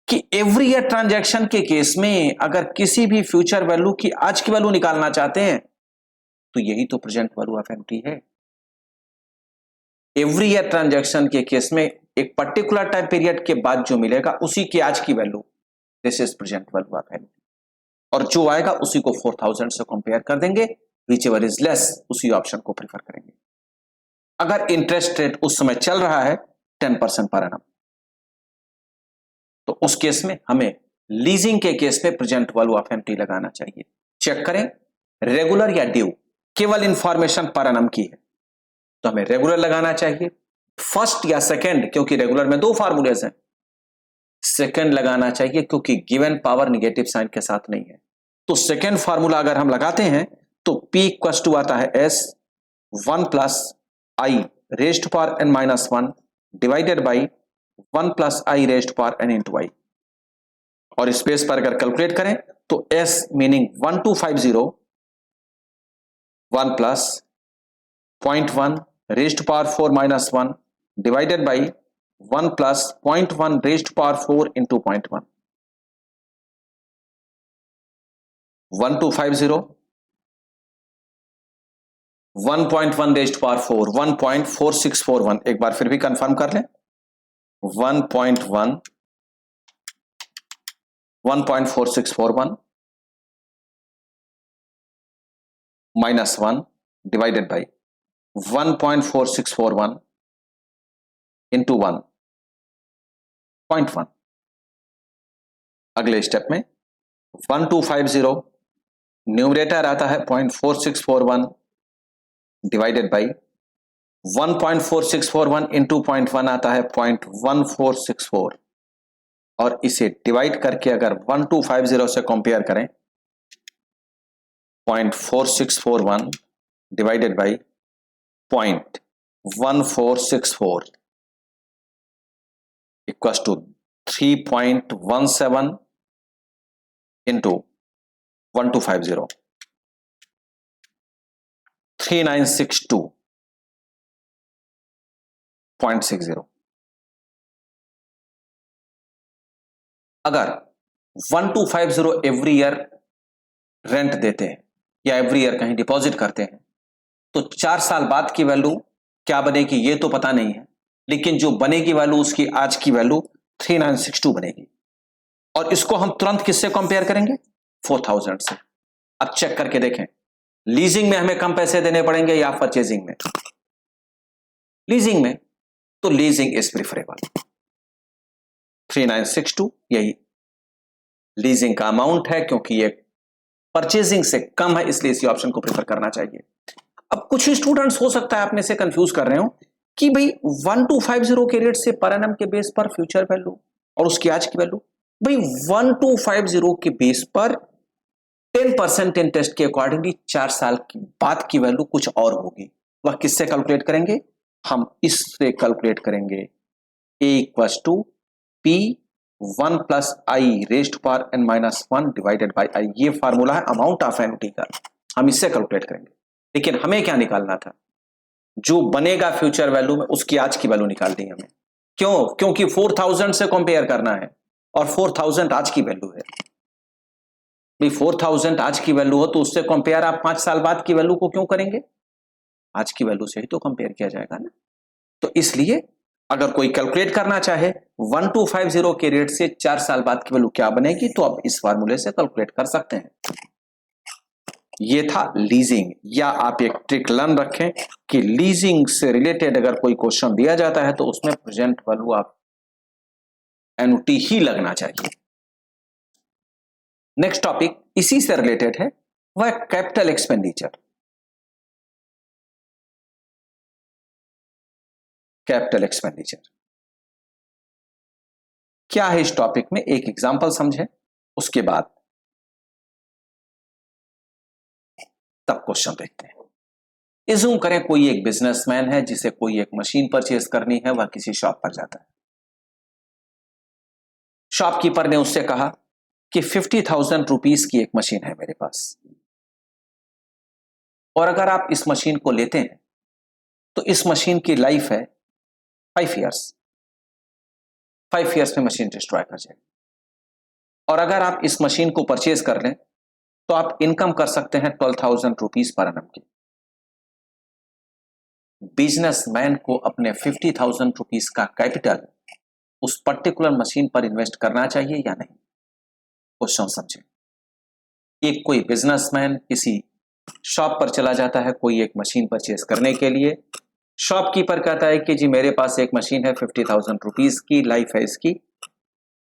A: कि एवरी ईयर ट्रांजैक्शन के केस में अगर किसी भी फ्यूचर वैल्यू की आज की वैल्यू निकालना चाहते हैं तो यही तो प्रेजेंट वैल्यू ऑफ एनटी है। एवरी ईयर ट्रांजैक्शन के केस में एक पर्टिकुलर टाइम पीरियड के बाद जो मिलेगा उसी की आज की value, this is present value of annuity. और जो आएगा उसी को 4000 से कंपेयर कर देंगे, विच एवर इज लेस उसी ऑप्शन को प्रीफर करेंगे। अगर इंटरेस्ट रेट उस समय चल रहा है 10% पर एनम, तो उस केस में हमें लीजिंग के केस में प्रेजेंट वैल्यू ऑफ एनटी लगाना चाहिए। चेक करें रेगुलर या ड्यू, केवल इंफॉर्मेशन पर एनम की है तो हमें रेगुलर लगाना चाहिए, फर्स्ट या सेकंड, क्योंकि रेगुलर में 2 फार्मूलेज हैं, सेकंड लगाना चाहिए क्योंकि गिवन पावर निगेटिव साइन के साथ नहीं है। तो सेकंड फार्मूला अगर हम लगाते हैं तो P इक्वल टू आता है S 1 plus I raised power n minus 1 divided by 1 plus I raised power n into i. और स्पेस पर अगर कैलकुलेट करें तो S meaning 1250 1 plus 0.1 raised power 4 minus 1 divided by 1 plus 0.1 raised power 4 into 0.1। 1250 1.1 raised power 4 1.4641, एक बार फिर भी कंफर्म कर लें, 1.1 1.4641 माइनस 1 डिवाइडेड बाई 1.4641 इंटू 1.1। अगले स्टेप में 1250 न्यूमरेटर आता है 0.4641 डिवाइडेड बाई 1.4641 इंटू 0.1 आता है 0.1464, और इसे डिवाइड करके अगर 1250 से कंपेयर करें 0.4641 divided by 0.1464 equals to 3.17 into 1250 3962.60। अगर 1250 एवरी ईयर रेंट देते हैं या एवरी ईयर कहीं डिपॉजिट करते हैं तो 4 साल बाद की वैल्यू क्या बनेगी ये तो पता नहीं है, लेकिन जो बनेगी वैल्यू उसकी आज की वैल्यू 3962 बनेगी। और इसको हम तुरंत किससे कंपेयर करेंगे, 4000 से। अब चेक करके देखें लीजिंग में हमें कम पैसे देने पड़ेंगे या परचेजिंग में। लीजिंग में तो लीजिंग इज प्रिफरेबल, 3962 यही लीजिंग का अमाउंट है, क्योंकि ये परचेजिंग से कम है, इसलिए इसी ऑप्शन को प्रेफर करना चाहिए। अब कुछ स्टूडेंट्स हो सकता है अपने से कंफ्यूज कर रहे हो कि भाई 1250 के रेट से पर एनम के बेस पर फ्यूचर वैल्यू और उसकी आज की वैल्यू, भाई 1250 के बेस पर 10% इंटरेस्ट के अकॉर्डिंगली 4 साल की बाद की वैल्यू कुछ और होगी। वह किससे कैलकुलेट करेंगे, हम इससे कैलकुलेट करेंगे A equals to P 1 plus I raised power n minus 1 divided by I. ये फार्मूला है अमाउंट ऑफ एन्युटी का, हम इससे कैलकुलेट करेंगे। लेकिन हमें क्या निकालना था, जो बनेगा फ्यूचर वैल्यू में उसकी आज की वैल्यू निकालनी है हमें। क्यों? क्योंकि 4000 से कंपेयर करना है और 4000 आज की वैल्यू है। भाई 4000 आज की वैल्यू हो तो उससे कंपेयर आप 5 साल बाद की वैल्यू को क्यों करेंगे? आज की वैल्यू से ही तो कंपेयर किया जाएगा ना। तो इसलिए अगर कोई कैलकुलेट करना चाहे 1250 के रेट से 4 साल बाद की वैल्यू क्या बनेगी, तो आप इस फार्मूले से कैलकुलेट कर सकते हैं। ये था लीजिंग। या आप एक ट्रिक लर्न रखें कि लीजिंग से रिलेटेड अगर कोई क्वेश्चन दिया जाता है तो उसमें प्रेजेंट वैल्यू आप एनुटी ही लगना चाहिए। नेक्स्ट टॉपिक इसी से रिलेटेड है, वह कैपिटल एक्सपेंडिचर। कैपिटल एक्सपेंडिचर क्या है? इस टॉपिक में एक एग्जांपल समझें, उसके बाद तब क्वेश्चन देखते हैं। इज्यूम करें कोई एक बिजनेसमैन है जिसे कोई एक मशीन परचेज करनी है, वह किसी शॉप पर जाता है। शॉपकीपर ने उससे कहा कि 50,000 रुपीज की एक मशीन है मेरे पास, और अगर आप इस मशीन को लेते हैं तो इस मशीन की लाइफ है 5 ईयर्स। 5 ईयर्स में मशीन डिस्ट्रॉय कर जाएगी। और अगर आप इस मशीन को परचेज कर लें तो आप इनकम कर सकते हैं 12,000 रुपीज पर एनम की। बिजनेसमैन को अपने 50,000 रुपीज का कैपिटल उस पर्टिकुलर मशीन पर इन्वेस्ट करना चाहिए या नहीं? क्वेश्चन समझें। एक कोई बिजनेसमैन किसी शॉप पर चला जाता है कोई एक मशीन परचेज करने के लिए। शॉपकीपर कहता है कि जी मेरे पास एक मशीन है 50,000 रुपीज की, लाइफ है इसकी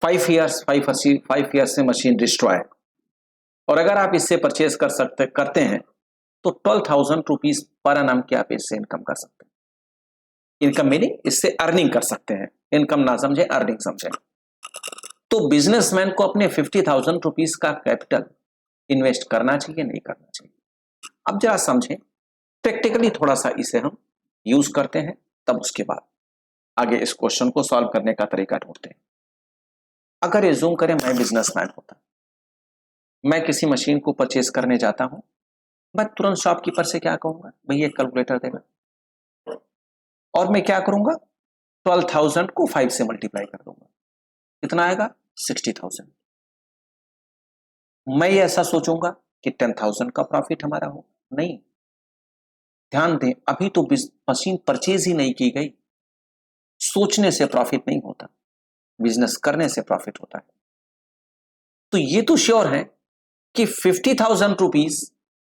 A: 5 ईयर्स, 5 ईयर्स से मशीन डिस्ट्रॉय, और अगर आप इससे परचेज करते हैं तो 12,000 रुपीज पर एनम की आप इससे इनकम कर सकते हैं। इनकम मीनिंग इससे अर्निंग कर सकते हैं, इनकम ना समझे, अर्निंग समझे। तो बिजनेसमैन को अपने 50,000 रुपीज का कैपिटल इन्वेस्ट करना चाहिए, नहीं करना चाहिए? अब जरा समझें, प्रैक्टिकली थोड़ा सा इसे हम यूज करते हैं, तब उसके बाद आगे इस क्वेश्चन को सॉल्व करने का तरीका ढूंढते हैं। अगर एज्यूम करें मैं बिजनेसमैन होता, मैं किसी मशीन को परचेज करने जाता हूं, मैं तुरंत शॉपकीपर से क्या कहूंगा, भैया एक कैलकुलेटर देगा, और मैं क्या करूंगा 12,000 को 5 से मल्टीप्लाई कर दूंगा। कितना आएगा? 60,000। मैं ये ऐसा सोचूंगा कि 10,000 का प्रॉफिट हमारा हो? नहीं, ध्यान दें अभी तो मशीन परचेज ही नहीं की गई। सोचने से प्रॉफिट नहीं होता, बिजनेस करने से प्रॉफिट होता है। तो ये तो श्योर है कि 50,000 रुपीज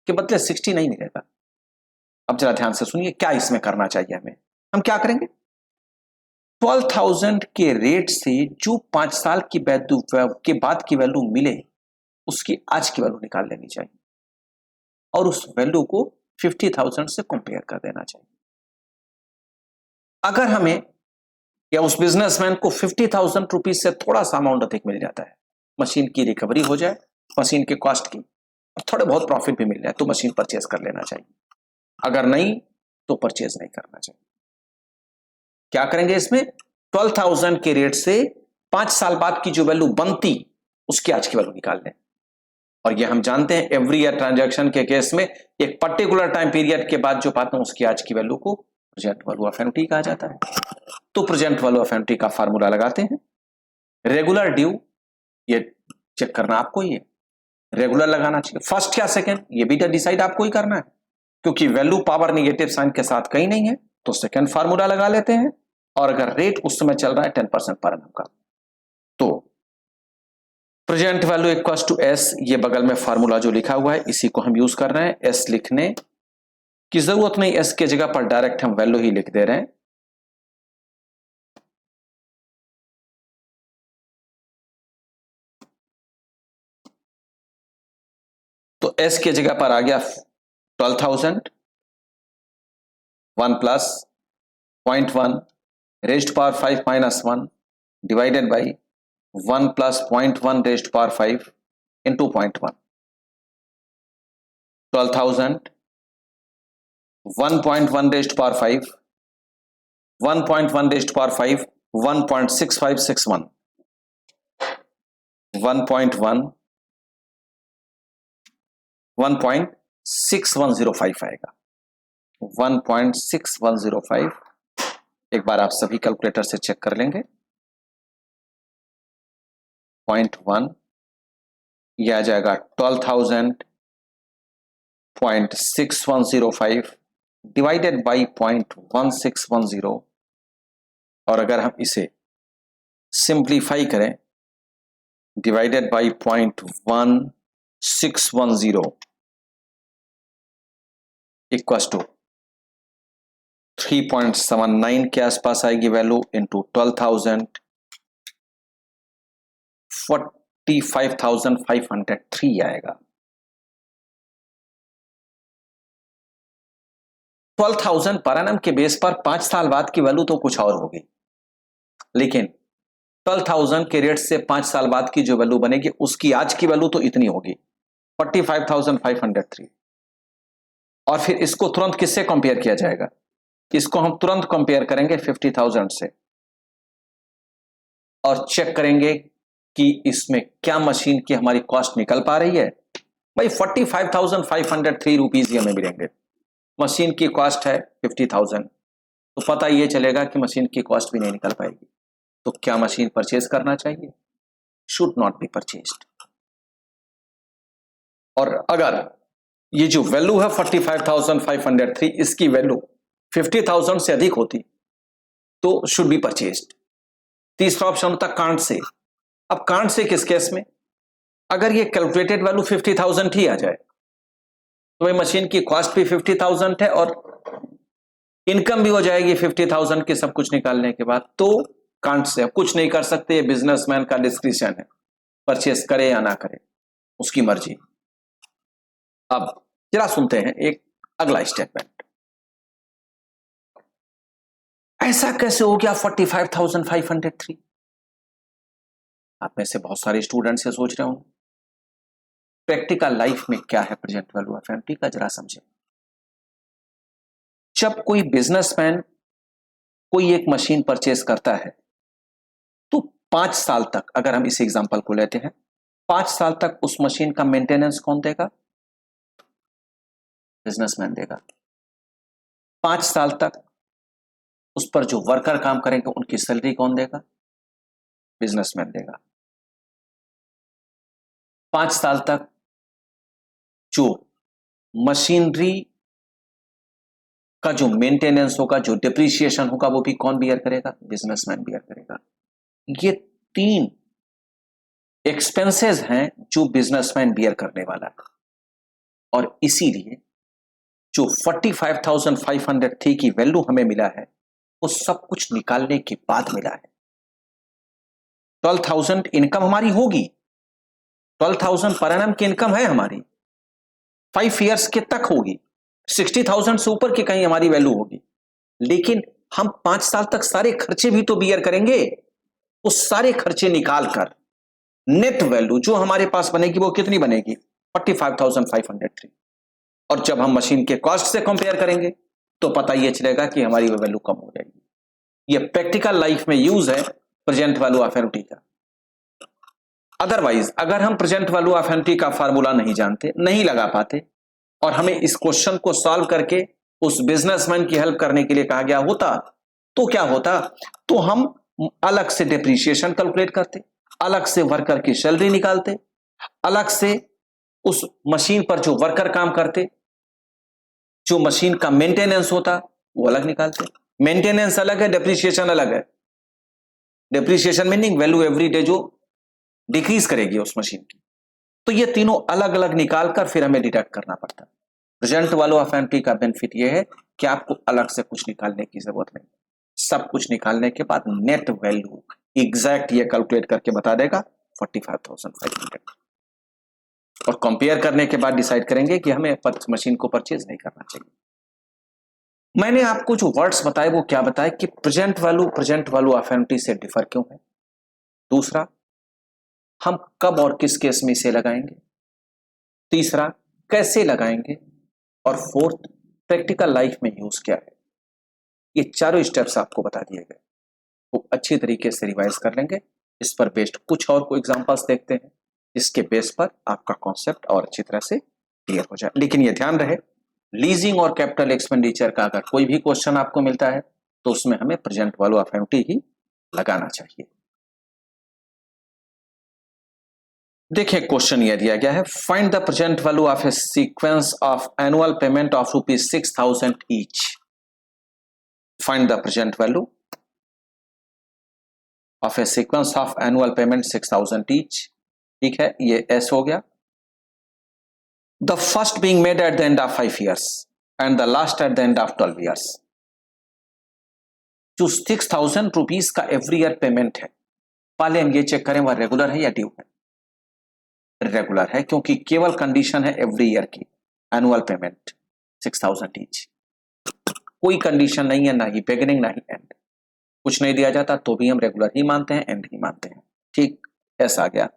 A: के बदले 60 नहीं मिलेगा। अब जरा ध्यान से सुनिए क्या इसमें करना चाहिए हमें। हम क्या करेंगे, 12,000 के रेट से जो 5 साल की वैल्यू के बाद की वैल्यू मिले उसकी आज की वैल्यू निकाल लेनी चाहिए, और उस वैल्यू को 50,000 से कंपेयर कर देना चाहिए। अगर हमें या उस बिजनेसमैन को 50,000 रुपीज से थोड़ा सा अमाउंट अधिक मिल जाता है, मशीन की रिकवरी हो जाए मशीन के कॉस्ट की, और थोड़े बहुत प्रॉफिट भी मिल जाए, तो मशीन परचेज कर लेना चाहिए। अगर नहीं तो परचेज नहीं करना चाहिए। क्या करेंगे इसमें, 12,000 के रेट से 5 साल बाद की जो वैल्यू बनती उसकी आज की वैल्यू निकाल लें। और ये हम जानते हैं एवरी ईयर ट्रांजैक्शन के केस में एक पर्टिकुलर टाइम पीरियड के बाद जो पाते हैं उसकी आज की वैल्यू को प्रेजेंट वैल्यू ऑफ एनुटी कहा जाता है। तो प्रेजेंट वैल्यू ऑफ एनुटी का फार्मूला लगाते हैं। रेगुलर ड्यू, ये चेक करना आपको, ये रेगुलर लगाना चाहिए, फर्स्ट या सेकंड ये भी डिसाइड आपको ही करना है, क्योंकि वैल्यू पावर नेगेटिव साइन के साथ कहीं नहीं है तो सेकंड फार्मूला लगा लेते हैं। और अगर रेट उस समय चल रहा है 10% पर एनम का, तो present value equals to S, ये बगल में फार्मूला जो लिखा हुआ है इसी को हम यूज कर रहे हैं। एस लिखने की जरूरत नहीं, एस के जगह पर डायरेक्ट हम वैल्यू ही लिख दे रहे हैं। तो एस के जगह पर आ गया 12,000, 1 plus 0.1 raised power 5 minus 1 divided by 1 plus 0.1 raised power 5 into 0.1। 12,000 1.1 raised power 5, 1.1 raised power 5 1.6561, 1.1 1.6105 आएगा, 1.6105 एक बार आप सभी कैलकुलेटर से चेक कर लेंगे। 0.1 यह आ जाएगा 12,000.6105 डिवाइडेड बाई 0.1610, और अगर हम इसे सिंप्लीफाई करें डिवाइडेड बाई 0.1610 इक्वल्स टू 3.79 के आसपास आएगी वैल्यू इंटू 12,000 45,503 आएगा। 12,000 पर एनम के बेस पर 5 साल बाद की वैल्यू तो कुछ और होगी, लेकिन 12,000 के रेट से 5 साल बाद की जो वैल्यू बनेगी उसकी आज की वैल्यू तो इतनी होगी 45,503। और फिर इसको तुरंत किससे कंपेयर किया जाएगा? इसको हम तुरंत कंपेयर करेंगे 50,000 से और चेक करेंगे कि इसमें क्या मशीन की हमारी कॉस्ट निकल पा रही है। भाई 45,503 रुपीज हमें मिलेंगे, मशीन की कॉस्ट है 50,000, तो पता ये चलेगा कि मशीन की कॉस्ट भी नहीं निकल पाएगी। तो क्या मशीन परचेज करना चाहिए? Should not be purchased. और अगर ये जो वैल्यू है 45,503 इसकी वैल्यू 50,000 से अधिक होती तो शुड बी परचेज्ड। तीसरा ऑप्शन होता कांट से। अब कांट से किस केस में? अगर ये कैलकुलेटेड वैल्यू 50,000 ही आ जाए तो भाई मशीन की कॉस्ट भी 50,000 है और इनकम भी हो जाएगी 50,000 की सब कुछ निकालने के बाद, तो कांट से। अब कुछ नहीं कर सकते, ये बिजनेसमैन का डिस्क्रिशन है, परचेस करे या ना करे उसकी मर्जी। अब जरा सुनते हैं एक अगला स्टेटमेंट। ऐसा कैसे हो गया 45,503? आप में से बहुत सारे स्टूडेंट्स ये सोच रहे होंगे प्रैक्टिकल लाइफ में क्या है प्रेजेंट वैल्यू ऑफ एफएमटी का, जरा समझें। जब कोई बिजनेसमैन कोई एक मशीन परचेस करता है तो 5 साल तक, अगर हम इस एग्जांपल को लेते हैं, 5 साल तक उस मशीन का मेंटेनेंस कौन देगा? बिजनेसमैन देगा। 5 साल तक उस पर जो वर्कर काम करेंगे उनकी सैलरी कौन देगा? बिजनेसमैन देगा। 5 साल तक जो मशीनरी का जो मेंटेनेंस होगा, जो डिप्रिसिएशन होगा, वो भी कौन बियर करेगा? बिजनेसमैन बियर करेगा। ये 3 एक्सपेंसेस हैं जो बिजनेसमैन बियर करने वाला है, और इसीलिए जो 45,503 की वैल्यू हमें मिला है वो सब कुछ निकालने के बाद मिला है। 12,000 इनकम हमारी होगी, 12,000 पर एनम की इनकम है हमारी, 5 इयर्स के तक होगी, 60,000 से ऊपर की कहीं हमारी वैल्यू होगी, लेकिन हम 5 साल तक सारे खर्चे भी तो बियर करेंगे। उस सारे खर्चे निकालकर नेट वैल्यू जो हमारे पास बनेगी वो कितनी बनेगी? 45,503। और जब हम मशीन के कॉस्ट से कंपेयर करेंगे तो पता ये चलेगा कि हमारी वो वैल्यू कम हो जाएगी। ये प्रैक्टिकल लाइफ में यूज है प्रेजेंट वैल्यू ऑफ एनटी का। अदरवाइज अगर हम प्रेजेंट वैल्यू ऑफ एनटी का फार्मूला नहीं जानते, नहीं लगा पाते, और हमें इस क्वेश्चन को सॉल्व करके उस बिजनेसमैन की हेल्प करने के लिए कहा गया होता तो क्या होता? तो हम अलग से डिप्रिसिएशन कैलकुलेट करते, अलग से वर्कर की सैलरी निकालते, अलग से उस मशीन पर जो वर्कर काम करते, जो मशीन का मेंटेनेंस होता वो अलग निकालते। मेंटेनेंस अलग है, डिप्रिसिएशन अलग है। Depreciation meaning value every day जो डिक्रीज करेगी उस मशीन की। तो ये तीनों अलग अलग निकालकर फिर हमें डिडक्ट करना पड़ता है। प्रेजेंट वैल्यू ऑफ एनटी का बेनिफिट ये है कि आपको अलग से कुछ निकालने की जरूरत नहीं, सब कुछ निकालने के बाद नेट वैल्यू एग्जैक्ट ये कैलकुलेट करके बता देगा 45,500, और कंपेयर करने के बाद डिसाइड करेंगे कि हमें मशीन को परचेज नहीं करना चाहिए। मैंने आपको जो वर्ड्स बताए वो क्या बताए कि प्रेजेंट वैल्यू ऑफ एनटी से डिफर क्यों है। दूसरा, हम कब और किस केस में इसे लगाएंगे। तीसरा, कैसे लगाएंगे। और फोर्थ, प्रैक्टिकल लाइफ में यूज क्या है। ये चारों स्टेप्स आपको बता दिए गए, वो अच्छी तरीके से रिवाइज कर लेंगे। इस पर बेस्ड कुछ और को एग्जांपल्स देखते हैं जिसके बेस पर आपका कॉन्सेप्ट और अच्छी तरह से क्लियर हो जाए। लेकिन ये ध्यान रहे, लीजिंग और कैपिटल एक्सपेंडिचर का अगर कोई भी क्वेश्चन आपको मिलता है तो उसमें हमें प्रेजेंट वैल्यू ऑफ एन्युटी ही लगाना चाहिए। देखिए क्वेश्चन यह दिया गया है, find the present value of A sequence of annual payment of ₹6,000 each. Find the present value of A sequence of annual payment 6,000 each. ठीक है, ये एस हो गया। The first being made at the end of 5 years and the last eight the end of 12 years। जो 6,000 रुपीज का एवरी ईयर पेमेंट है, पहले हम ये चेक करें वह रेगुलर है या ड्यू है। रेगुलर है, क्योंकि केवल कंडीशन है एवरी ईयर की, एनुअल पेमेंट 6,000 ईच। कोई कंडीशन नहीं है, ना ही बिगिनिंग ना ही एंड, कुछ नहीं दिया जाता तो भी हम रेगुलर ही मानते हैं, एंड ही मानते हैं। ठीक, ऐसा आ गया।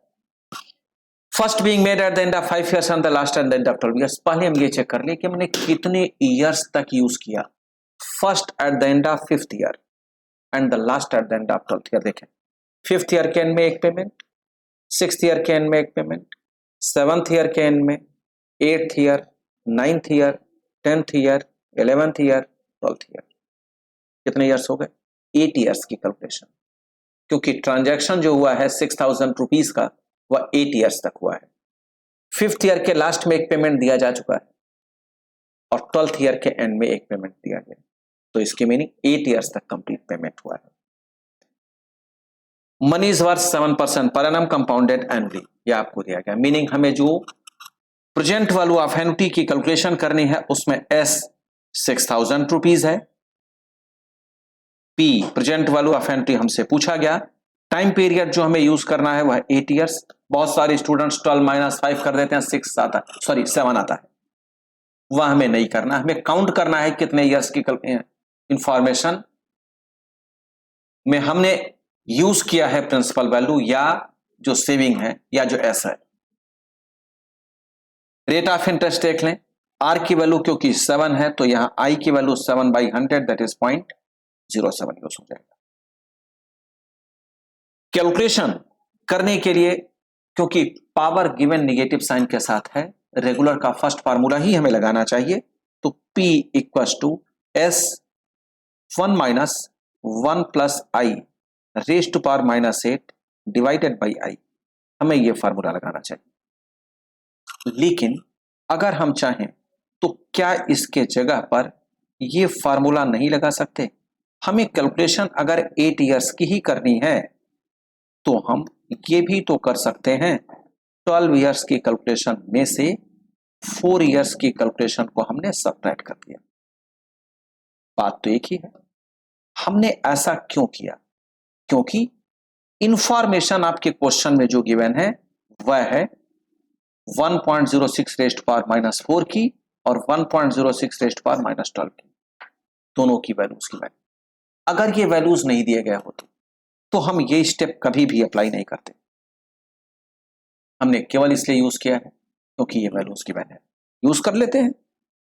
A: First being made at the end of 5 years and the last eight the end of 12 years। पहले हम ये चेक कर ले कि हमने कितने ईयर्स तक यूज किया। First eight the end of 5th year and the last eight the end of 12th year। देखें 5th year के एंड में एक पेमेंट, 6th year के एंड में एक पेमेंट, 7th year के एंड में, 8th year, 9th year, 10th year, 11th year, 12th year। कितने ईयर्स हो गए? 8 years की कैलकुलेशन, क्योंकि ट्रांजैक्शन जो हुआ है 6,000 रुपीज का वह 8 years तक हुआ है। 5th year के लास्ट में एक पेमेंट दिया जा चुका है और 12th year के एंड में एक पेमेंट दिया गया, तो इसकी मीनिंग 8 years तक कंप्लीट पेमेंट हुआ है। Money is worth 7% per annum compounded annually, यह आपको दिया गया। मीनिंग हमें जो प्रेजेंट वैल्यू ऑफ एन्युटी की कैलकुलेशन करनी है उसमें एस 6,000 रुपीज है, P present value of annuity हमसे पूछा गया, टाइम पीरियड जो हमें यूज करना है वह 8 years। बहुत सारे स्टूडेंट्स 12 - 5 कर देते हैं, 6 आता है, सॉरी 7 आता है, वह हमें नहीं करना, हमें काउंट करना है कितने ईयर्स की इंफॉर्मेशन में हमने यूज किया है प्रिंसिपल वैल्यू या जो सेविंग है या जो एस है। रेट ऑफ इंटरेस्ट देख लें, आर की वैल्यू क्योंकि 7 है तो यहां आई की वैल्यू 7/100 दैट इज 0.07 यूज हो जाएगा। कैलकुलेशन करने के लिए क्योंकि पावर गिवन नेगेटिव साइन के साथ है, रेगुलर का फर्स्ट फार्मूला ही हमें लगाना चाहिए, तो P equals to S 1 - 1 + I raise to power -8 divided by I। हमें यह फार्मूला लगाना चाहिए। लेकिन अगर हम चाहें तो क्या इसके जगह पर यह फार्मूला नहीं लगा सकते? हमें कैलकुलेशन अगर 8 years की ही करनी है तो हम ये भी तो कर सकते हैं, 12 years की कैलकुलेशन में से 4 years की कैलकुलेशन को हमने सब्ट्रैक्ट कर दिया। बात तो एक ही है। हमने ऐसा क्यों किया? क्योंकि इंफॉर्मेशन आपके क्वेश्चन में जो गिवन है वह है 1.06 रेज़ टू पावर -4 की और 1.06 रेज़ टू पावर -12 की, दोनों की वैल्यूज की वैल्यू। अगर ये वैल्यूज नहीं दिए गए होते तो हम ये स्टेप कभी भी अप्लाई नहीं करते। हमने केवल इसलिए यूज किया है क्योंकि ये वैल्यूज की वैल्यू है। यूज कर लेते हैं।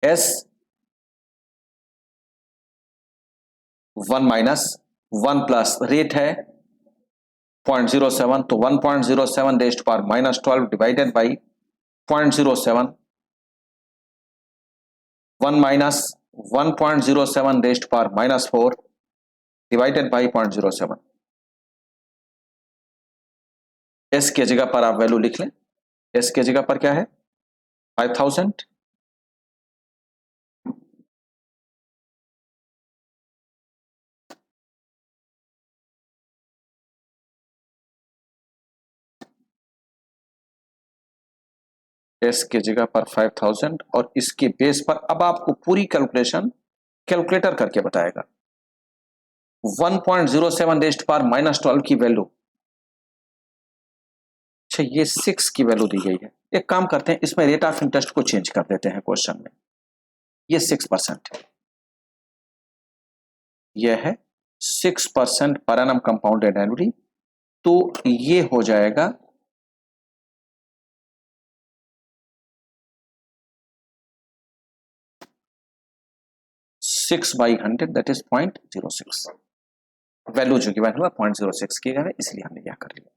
A: एस 1 - 1 प्लस रेट है 0.07, तो 1.07 raise to power -12 divided by 0.07, 1 - 1.07 raise to power -4 divided by 0.07। S के जगह पर आप वैल्यू लिख लें। एस के जगह पर क्या है? 5000। एस के जगह पर 5000 और इसके बेस पर अब आपको पूरी कैलकुलेशन कैलकुलेटर करके बताएगा। 1.07 रेज़ टू पावर -12 की वैल्यू, अच्छा ये 6 की वैल्यू दी गई है। एक काम करते हैं, इसमें रेट ऑफ इंटरेस्ट को चेंज कर देते हैं क्वेश्चन में। ये 6% है, यह है 6% पर एनम कंपाउंडेड एनुअली, तो ये हो जाएगा 6/100 दैट इज 0.06। वैल्यू जो गिवन हुआ 0.06 की है, इसलिए हमने यह कर लिया।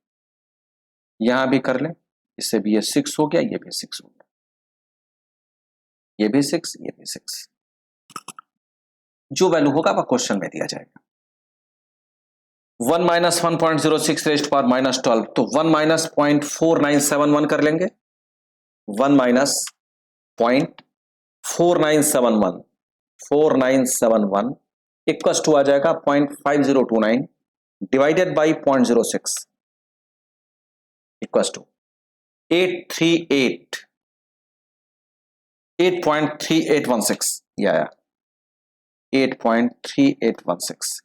A: यहां भी कर लें, इससे भी ये 6 हो गया, ये भी 6 हो गया, ये भी 6, ये भी 6। जो वैल्यू होगा वह क्वेश्चन में दिया जाएगा। 1 माइनस 1.06 रेस्ट पावर माइनस 12, तो 1 माइनस 0.4971 कर लेंगे। 1 माइनस 0.4971 इक्वल्स टू आ जाएगा 0.5029 डिवाइडेड बाई 0.06 इक्वल्स टू 8.3816 या 8.3816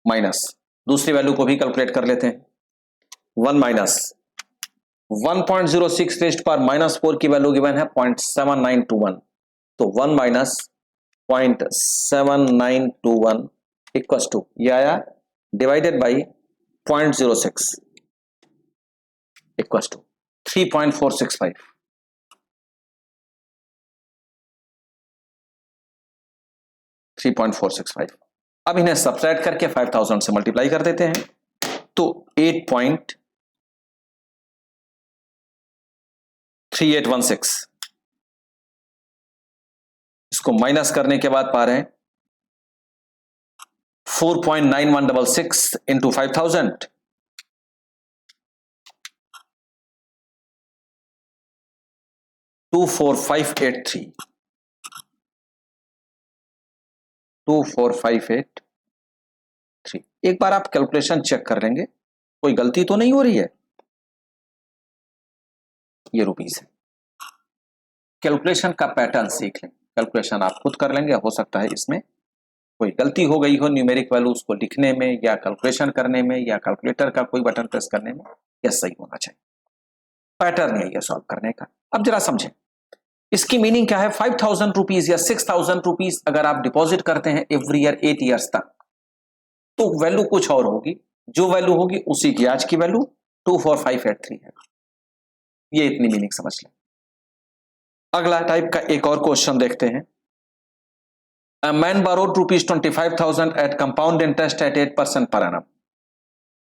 A: माइनस दूसरी वैल्यू को भी कैलकुलेट कर लेते हैं। 1 माइनस 1.06 रेस्ट पावर माइनस 4 की वैल्यू गिवन है 0.7921, तो 1 माइनस 0.7921 इक्वल्स टू ये आया डिवाइडेड बाई 0.06 इक्वल्स टू 3.465। अब इन्हें सब्ट्रैक्ट करके 5000 से मल्टीप्लाई कर देते हैं, तो 8.3816 इसको माइनस करने के बाद पा रहे हैं 4.9166 इंटू 5000 24583 24583। एक बार आप कैलकुलेशन चेक कर लेंगे, कोई गलती तो नहीं हो रही है। ये रुपीस है। कैलकुलेशन का पैटर्न सीख लें, कैलकुलेशन आप खुद कर लेंगे। हो सकता है इसमें कोई गलती हो गई हो न्यूमेरिक वैल्यूज को लिखने में या कैलकुलेशन करने में या कैलकुलेटर का कोई बटन प्रेस करने में, यह सही होना चाहिए। पैटर्न यही है सॉल्व करने का। अब जरा समझें इसकी मीनिंग क्या है। 5000 रुपीज या 6000 रुपीज अगर आप डिपॉजिट करते हैं एवरी ईयर 8 ईयर्स तक, तो वैल्यू कुछ और होगी। जो वैल्यू होगी उसी की आज की वैल्यू 24583 है। ये इतनी मीनिंग समझ लें। अगला टाइप का एक और क्वेश्चन देखते हैं। A man borrowed rupees 25,000 at compound interest at 8% per annum.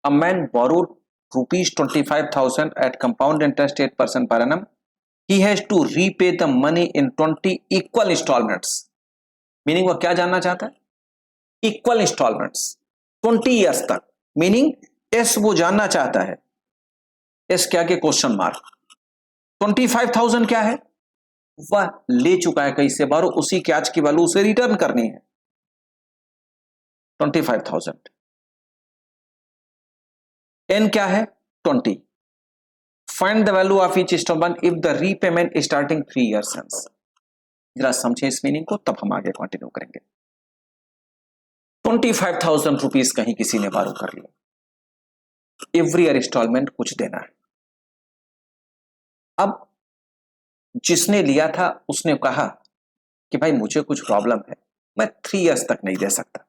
A: A man borrowed rupees 25,000 at compound interest 8% per annum. He has to repay the money in 20 equal installments. Meaning वो क्या जानना चाहता है? Equal installments 20 years तक। Meaning S वो जानना चाहता है। S क्या के क्वेश्चन मार्क। 25,000 क्या है? वह ले चुका है कहीं से बारो, उसी की आज की वैल्यू उसे रिटर्न करनी है 25,000। एन क्या है? 20। Find the value of each instalment if the repayment starting 3 years hence। जरा समझे इस मीनिंग को, तब हम आगे कंटिन्यू करेंगे। 25,000 रुपीज कहीं किसी ने बारो कर लिया, एवरी ईयर इंस्टॉलमेंट कुछ देना है। अब जिसने लिया था उसने कहा कि भाई मुझे कुछ प्रॉब्लम है, मैं 3 years तक नहीं दे सकता,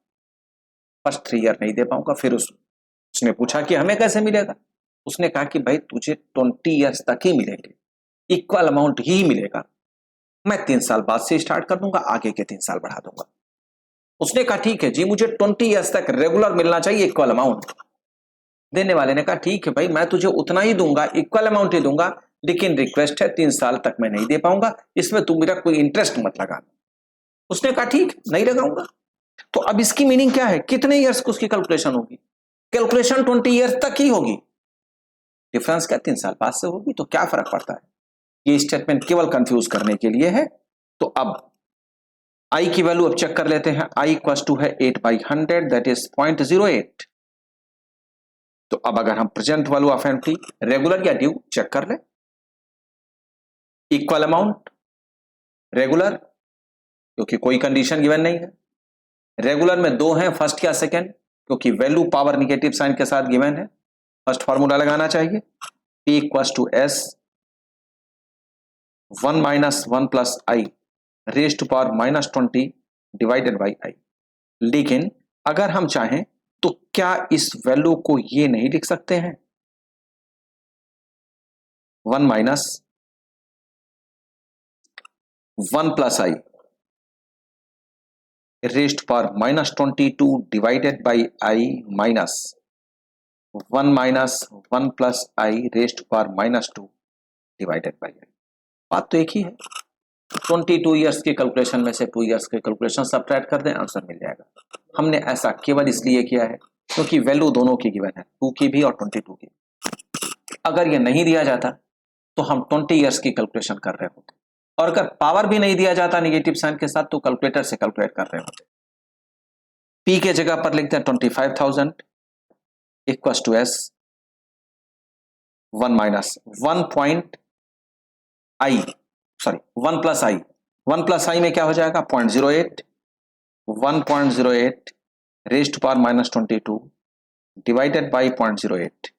A: फर्स्ट 3 year नहीं दे पाऊंगा। फिर उसने पूछा कि हमें कैसे मिलेगा। उसने कहा कि भाई तुझे 20 years तक ही मिलेंगे, इक्वल अमाउंट ही मिलेगा। मैं 3 साल बाद से स्टार्ट कर दूंगा, आगे के 3 साल बढ़ा दूंगा। उसने कहा ठीक है जी, मुझे 20 years तक रेगुलर मिलना चाहिए इक्वल अमाउंट। देने वाले ने कहा ठीक है भाई, मैं तुझे उतना ही दूंगा, इक्वल अमाउंट ही दूंगा, लेकिन रिक्वेस्ट है 3 साल तक मैं नहीं दे पाऊंगा, इसमें तू मेरा कोई इंटरेस्ट मत लगा। उसने कहा ठीक, नहीं लगाऊंगा। तो अब इसकी मीनिंग क्या है? कितने ईयर्स को उसकी कैलकुलेशन होगी? कैलकुलेशन 20 ईयर्स तक ही होगी। डिफरेंस क्या 3 साल बाद से होगी, तो क्या फर्क पड़ता है। ये स्टेटमेंट केवल कंफ्यूज करने के लिए है। तो अब आई की वैल्यू अब चेक कर लेते हैं। आई इक्वल टू है 8/100 दैट इज 0.08। तो अब अगर हम present value of annuity regular या ड्यू चेक कर ले, इक्वल अमाउंट रेगुलर, क्योंकि कोई कंडीशन गिवन नहीं है। रेगुलर में 2 हैं, फर्स्ट क्या सेकंड, क्योंकि वैल्यू पावर निगेटिव साइन के साथ गिवन है। फर्स्ट फॉर्मूला लगाना चाहिए, P equal to S 1 minus 1 plus I raise to power -20 divided by I. लेकिन अगर हम चाहें तो क्या इस वैल्यू को ये नहीं लिख सकते हैं? 1 minus 1 plus I raise to power -22 divided by I minus 1 minus 1 plus I raise to power -2 divided by I. बात तो एक ही है। 22 ईयर्स की कैलकुलेशन में से 2 ईयर्स की कैलकुलेशन सब्ट्रैक्ट कर दें, आंसर मिल जाएगा। हमने ऐसा केवल इसलिए किया है क्योंकि वैल्यू दोनों की गिवन है, 2 की भी और 22 की। अगर ये नहीं दिया जाता तो हम 20 ईयर्स की कैलकुलेशन कर रहे होते, और अगर पावर भी नहीं दिया जाता नेगेटिव साइन के साथ तो कैलकुलेटर से कैलकुलेट कर रहे होते। पी के जगह पर लिखते हैं 25,000 equal to S 1 minus 1 point I, sorry 1 plus I, 1 plus I में क्या हो जाएगा 0.08, 1.08 raised to power minus 22 divided by 0.08।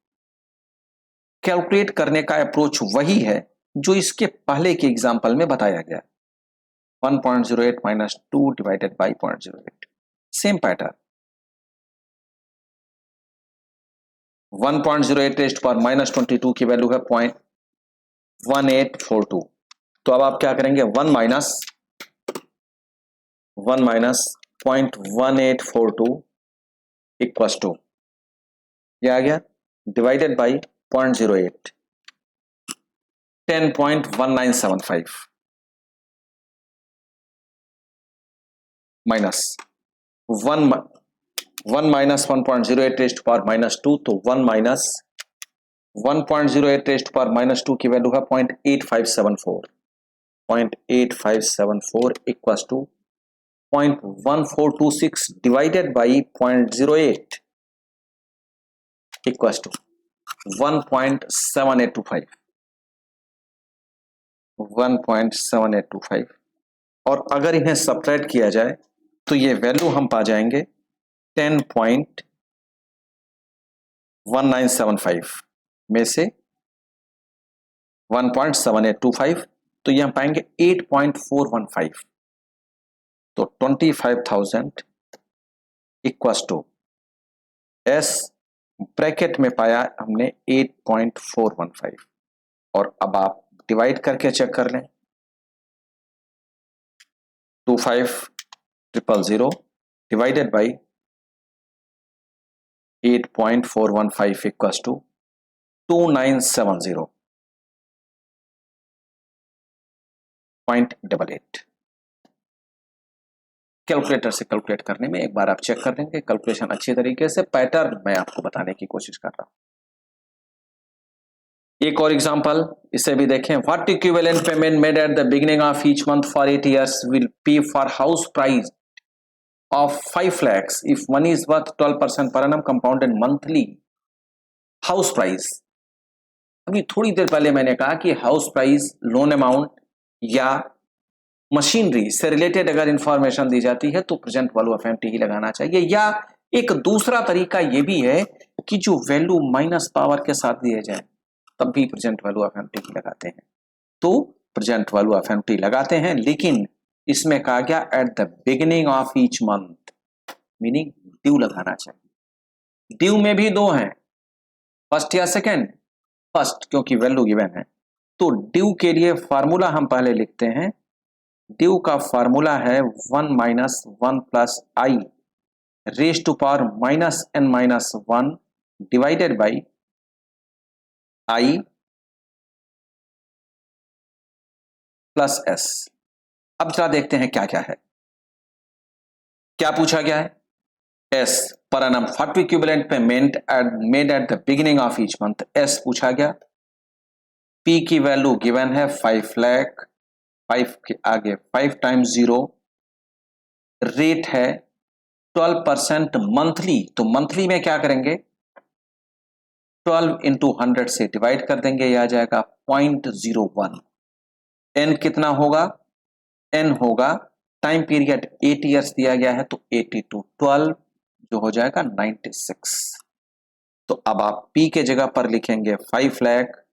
A: Calculate करने का अप्रोच वही है जो इसके पहले के एग्जाम्पल में बताया गया, 1.08 minus 2 divided by 0.08, same pattern. 1.08 raised to power minus 22 की वैल्यू है 0.1842। तो अब आप क्या करेंगे 1 माइनस 0.1842 इक्वल टू, ये आ गया divided by 0.08, 10.1975 minus 1 minus 1.08 raised to power minus 2, तो 1 minus 1.08 raised to power minus 2 की वैल्यू है 0.8574 equal to 0.1426 divided by 0.08 equal to 1.7825 और अगर इन्हें सब्ट्रैक्ट किया जाए तो ये वैल्यू हम पा जाएंगे 10.1975 में से 1.7825, तो ये हम पाएंगे 8.415। तो 25,000 इक्वल टू एस ब्रैकेट में पाया हमने 8.415, और अब आप डिवाइड करके चेक कर लें, 25,000 divided by 8.415 equal to 2970.88। Calculator से कैलकुलेट करने में एक बार आप चेक कर लेंगे, कैलकुलेशन अच्छी तरीके से, पैटर्न मैं आपको बताने की कोशिश कर रहा हूं। एक और एग्जांपल इसे भी देखें, what equivalent payment made at the beginning of each month for 8 years will pay for house price of 5 lakhs if money is worth 12% per annum compounded monthly house price. अभी थोड़ी देर पहले मैंने कहा कि हाउस प्राइस, लोन अमाउंट या मशीनरी से रिलेटेड अगर इंफॉर्मेशन दी जाती है तो प्रेजेंट वैल्यू ऑफ एमटी ही लगाना चाहिए, या एक दूसरा तरीका यह भी है कि जो वैल्यू माइनस पावर के साथ दिए जाए तब भी प्रेजेंट वैल्यू ऑफ एमटी ही लगाते हैं। तो प्रेजेंट वैल्यू ऑफ एमटी लगाते हैं, लेकिन इसमें कहा गया eight the beginning of each month, meaning due लगाना चाहिए। ड्यू में भी दो हैं, फर्स्ट या सेकेंड, फर्स्ट क्योंकि वैल्यू गिवन है। तो ड्यू के लिए फार्मूला हम पहले लिखते हैं, ड्यू का फार्मूला है 1 minus 1 plus I raise to power minus n minus 1 divided by I plus S. अब जरा देखते हैं क्या क्या है, क्या पूछा गया है, S per annum what equivalent payment made at the beginning of each month, S पूछा गया। पी की वैल्यू गिवन है 5 लाख, 5 के आगे 5 टाइम्स 0, रेट है 12% मंथली, तो मंथली में क्या करेंगे 12 इंटू 100 से डिवाइड कर देंगे, यह आ जाएगा 0.01। एन कितना होगा, एन होगा, टाइम पीरियड 8 ईयर्स दिया गया है तो 80 टू 12 जो हो जाएगा 96। तो अब आप पी के जगह पर लिखेंगे 5 lakh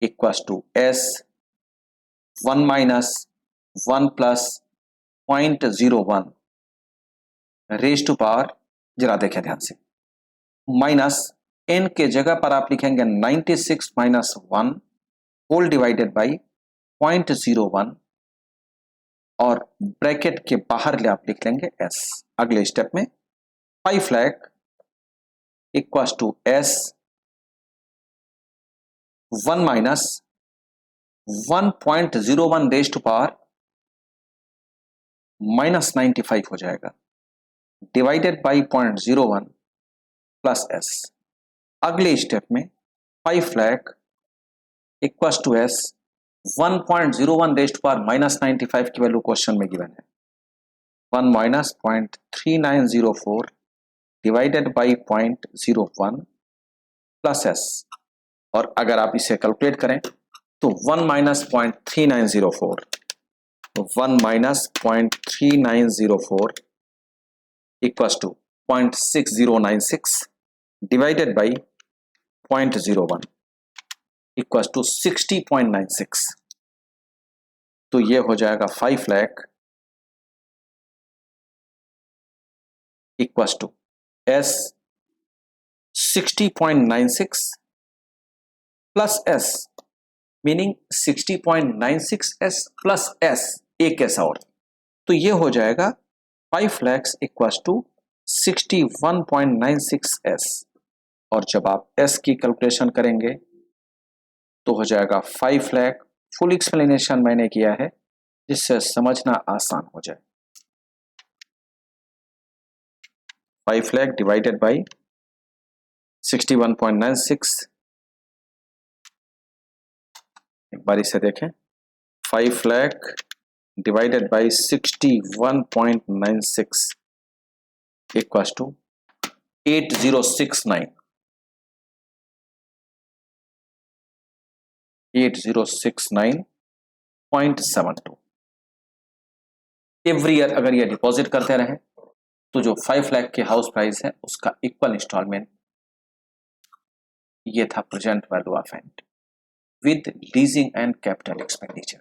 A: equal to S 1 minus 1 plus 0.01 raise to power, जरा देखें ध्यान से, माइनस एन के जगह पर आप लिखेंगे 96 माइनस 1 होल डिवाइडेड बाई 0.01 और ब्रैकेट के बाहर ले आप लिख लेंगे एस। अगले स्टेप में 5 lakh equal to S 1 minus 1.01 raise to power -95 हो जाएगा, डिवाइडेड बाई 0.01 प्लस एस। अगले स्टेप में 5 lakh equals to S, 1.01 raise to power -95 की वैल्यू क्वेश्चन में गिवन है, 1 minus 0.3904 divided by 0.01 plus S. और अगर आप इसे कैलकुलेट करें तो 1 minus 0.3904, 1 minus 0.3904 equals to 0.6096 divided by 0.01 equals to 60.96। तो ये हो जाएगा 5 lakh equals to S 60.96 plus S, meaning 60.96 S plus S, एक ऐसा और। तो ये हो जाएगा 5 लाख इक्वल्स टू 61.96 एस। और जब आप एस की कैलकुलेशन करेंगे तो हो जाएगा 5 लाख। फुल एक्सप्लेनेशन मैंने किया है जिससे समझना आसान हो जाए। 5 लाख डिवाइडेड बाई 61.96, एक बार इसे देखें, 5 lakh divided by 61.96 equals to 8069, 8069.72। Every year अगर ये डिपॉजिट करते रहे तो जो 5 लाख के हाउस प्राइस है उसका इक्वल इंस्टॉलमेंट, ये था present value of and with leasing and capital expenditure.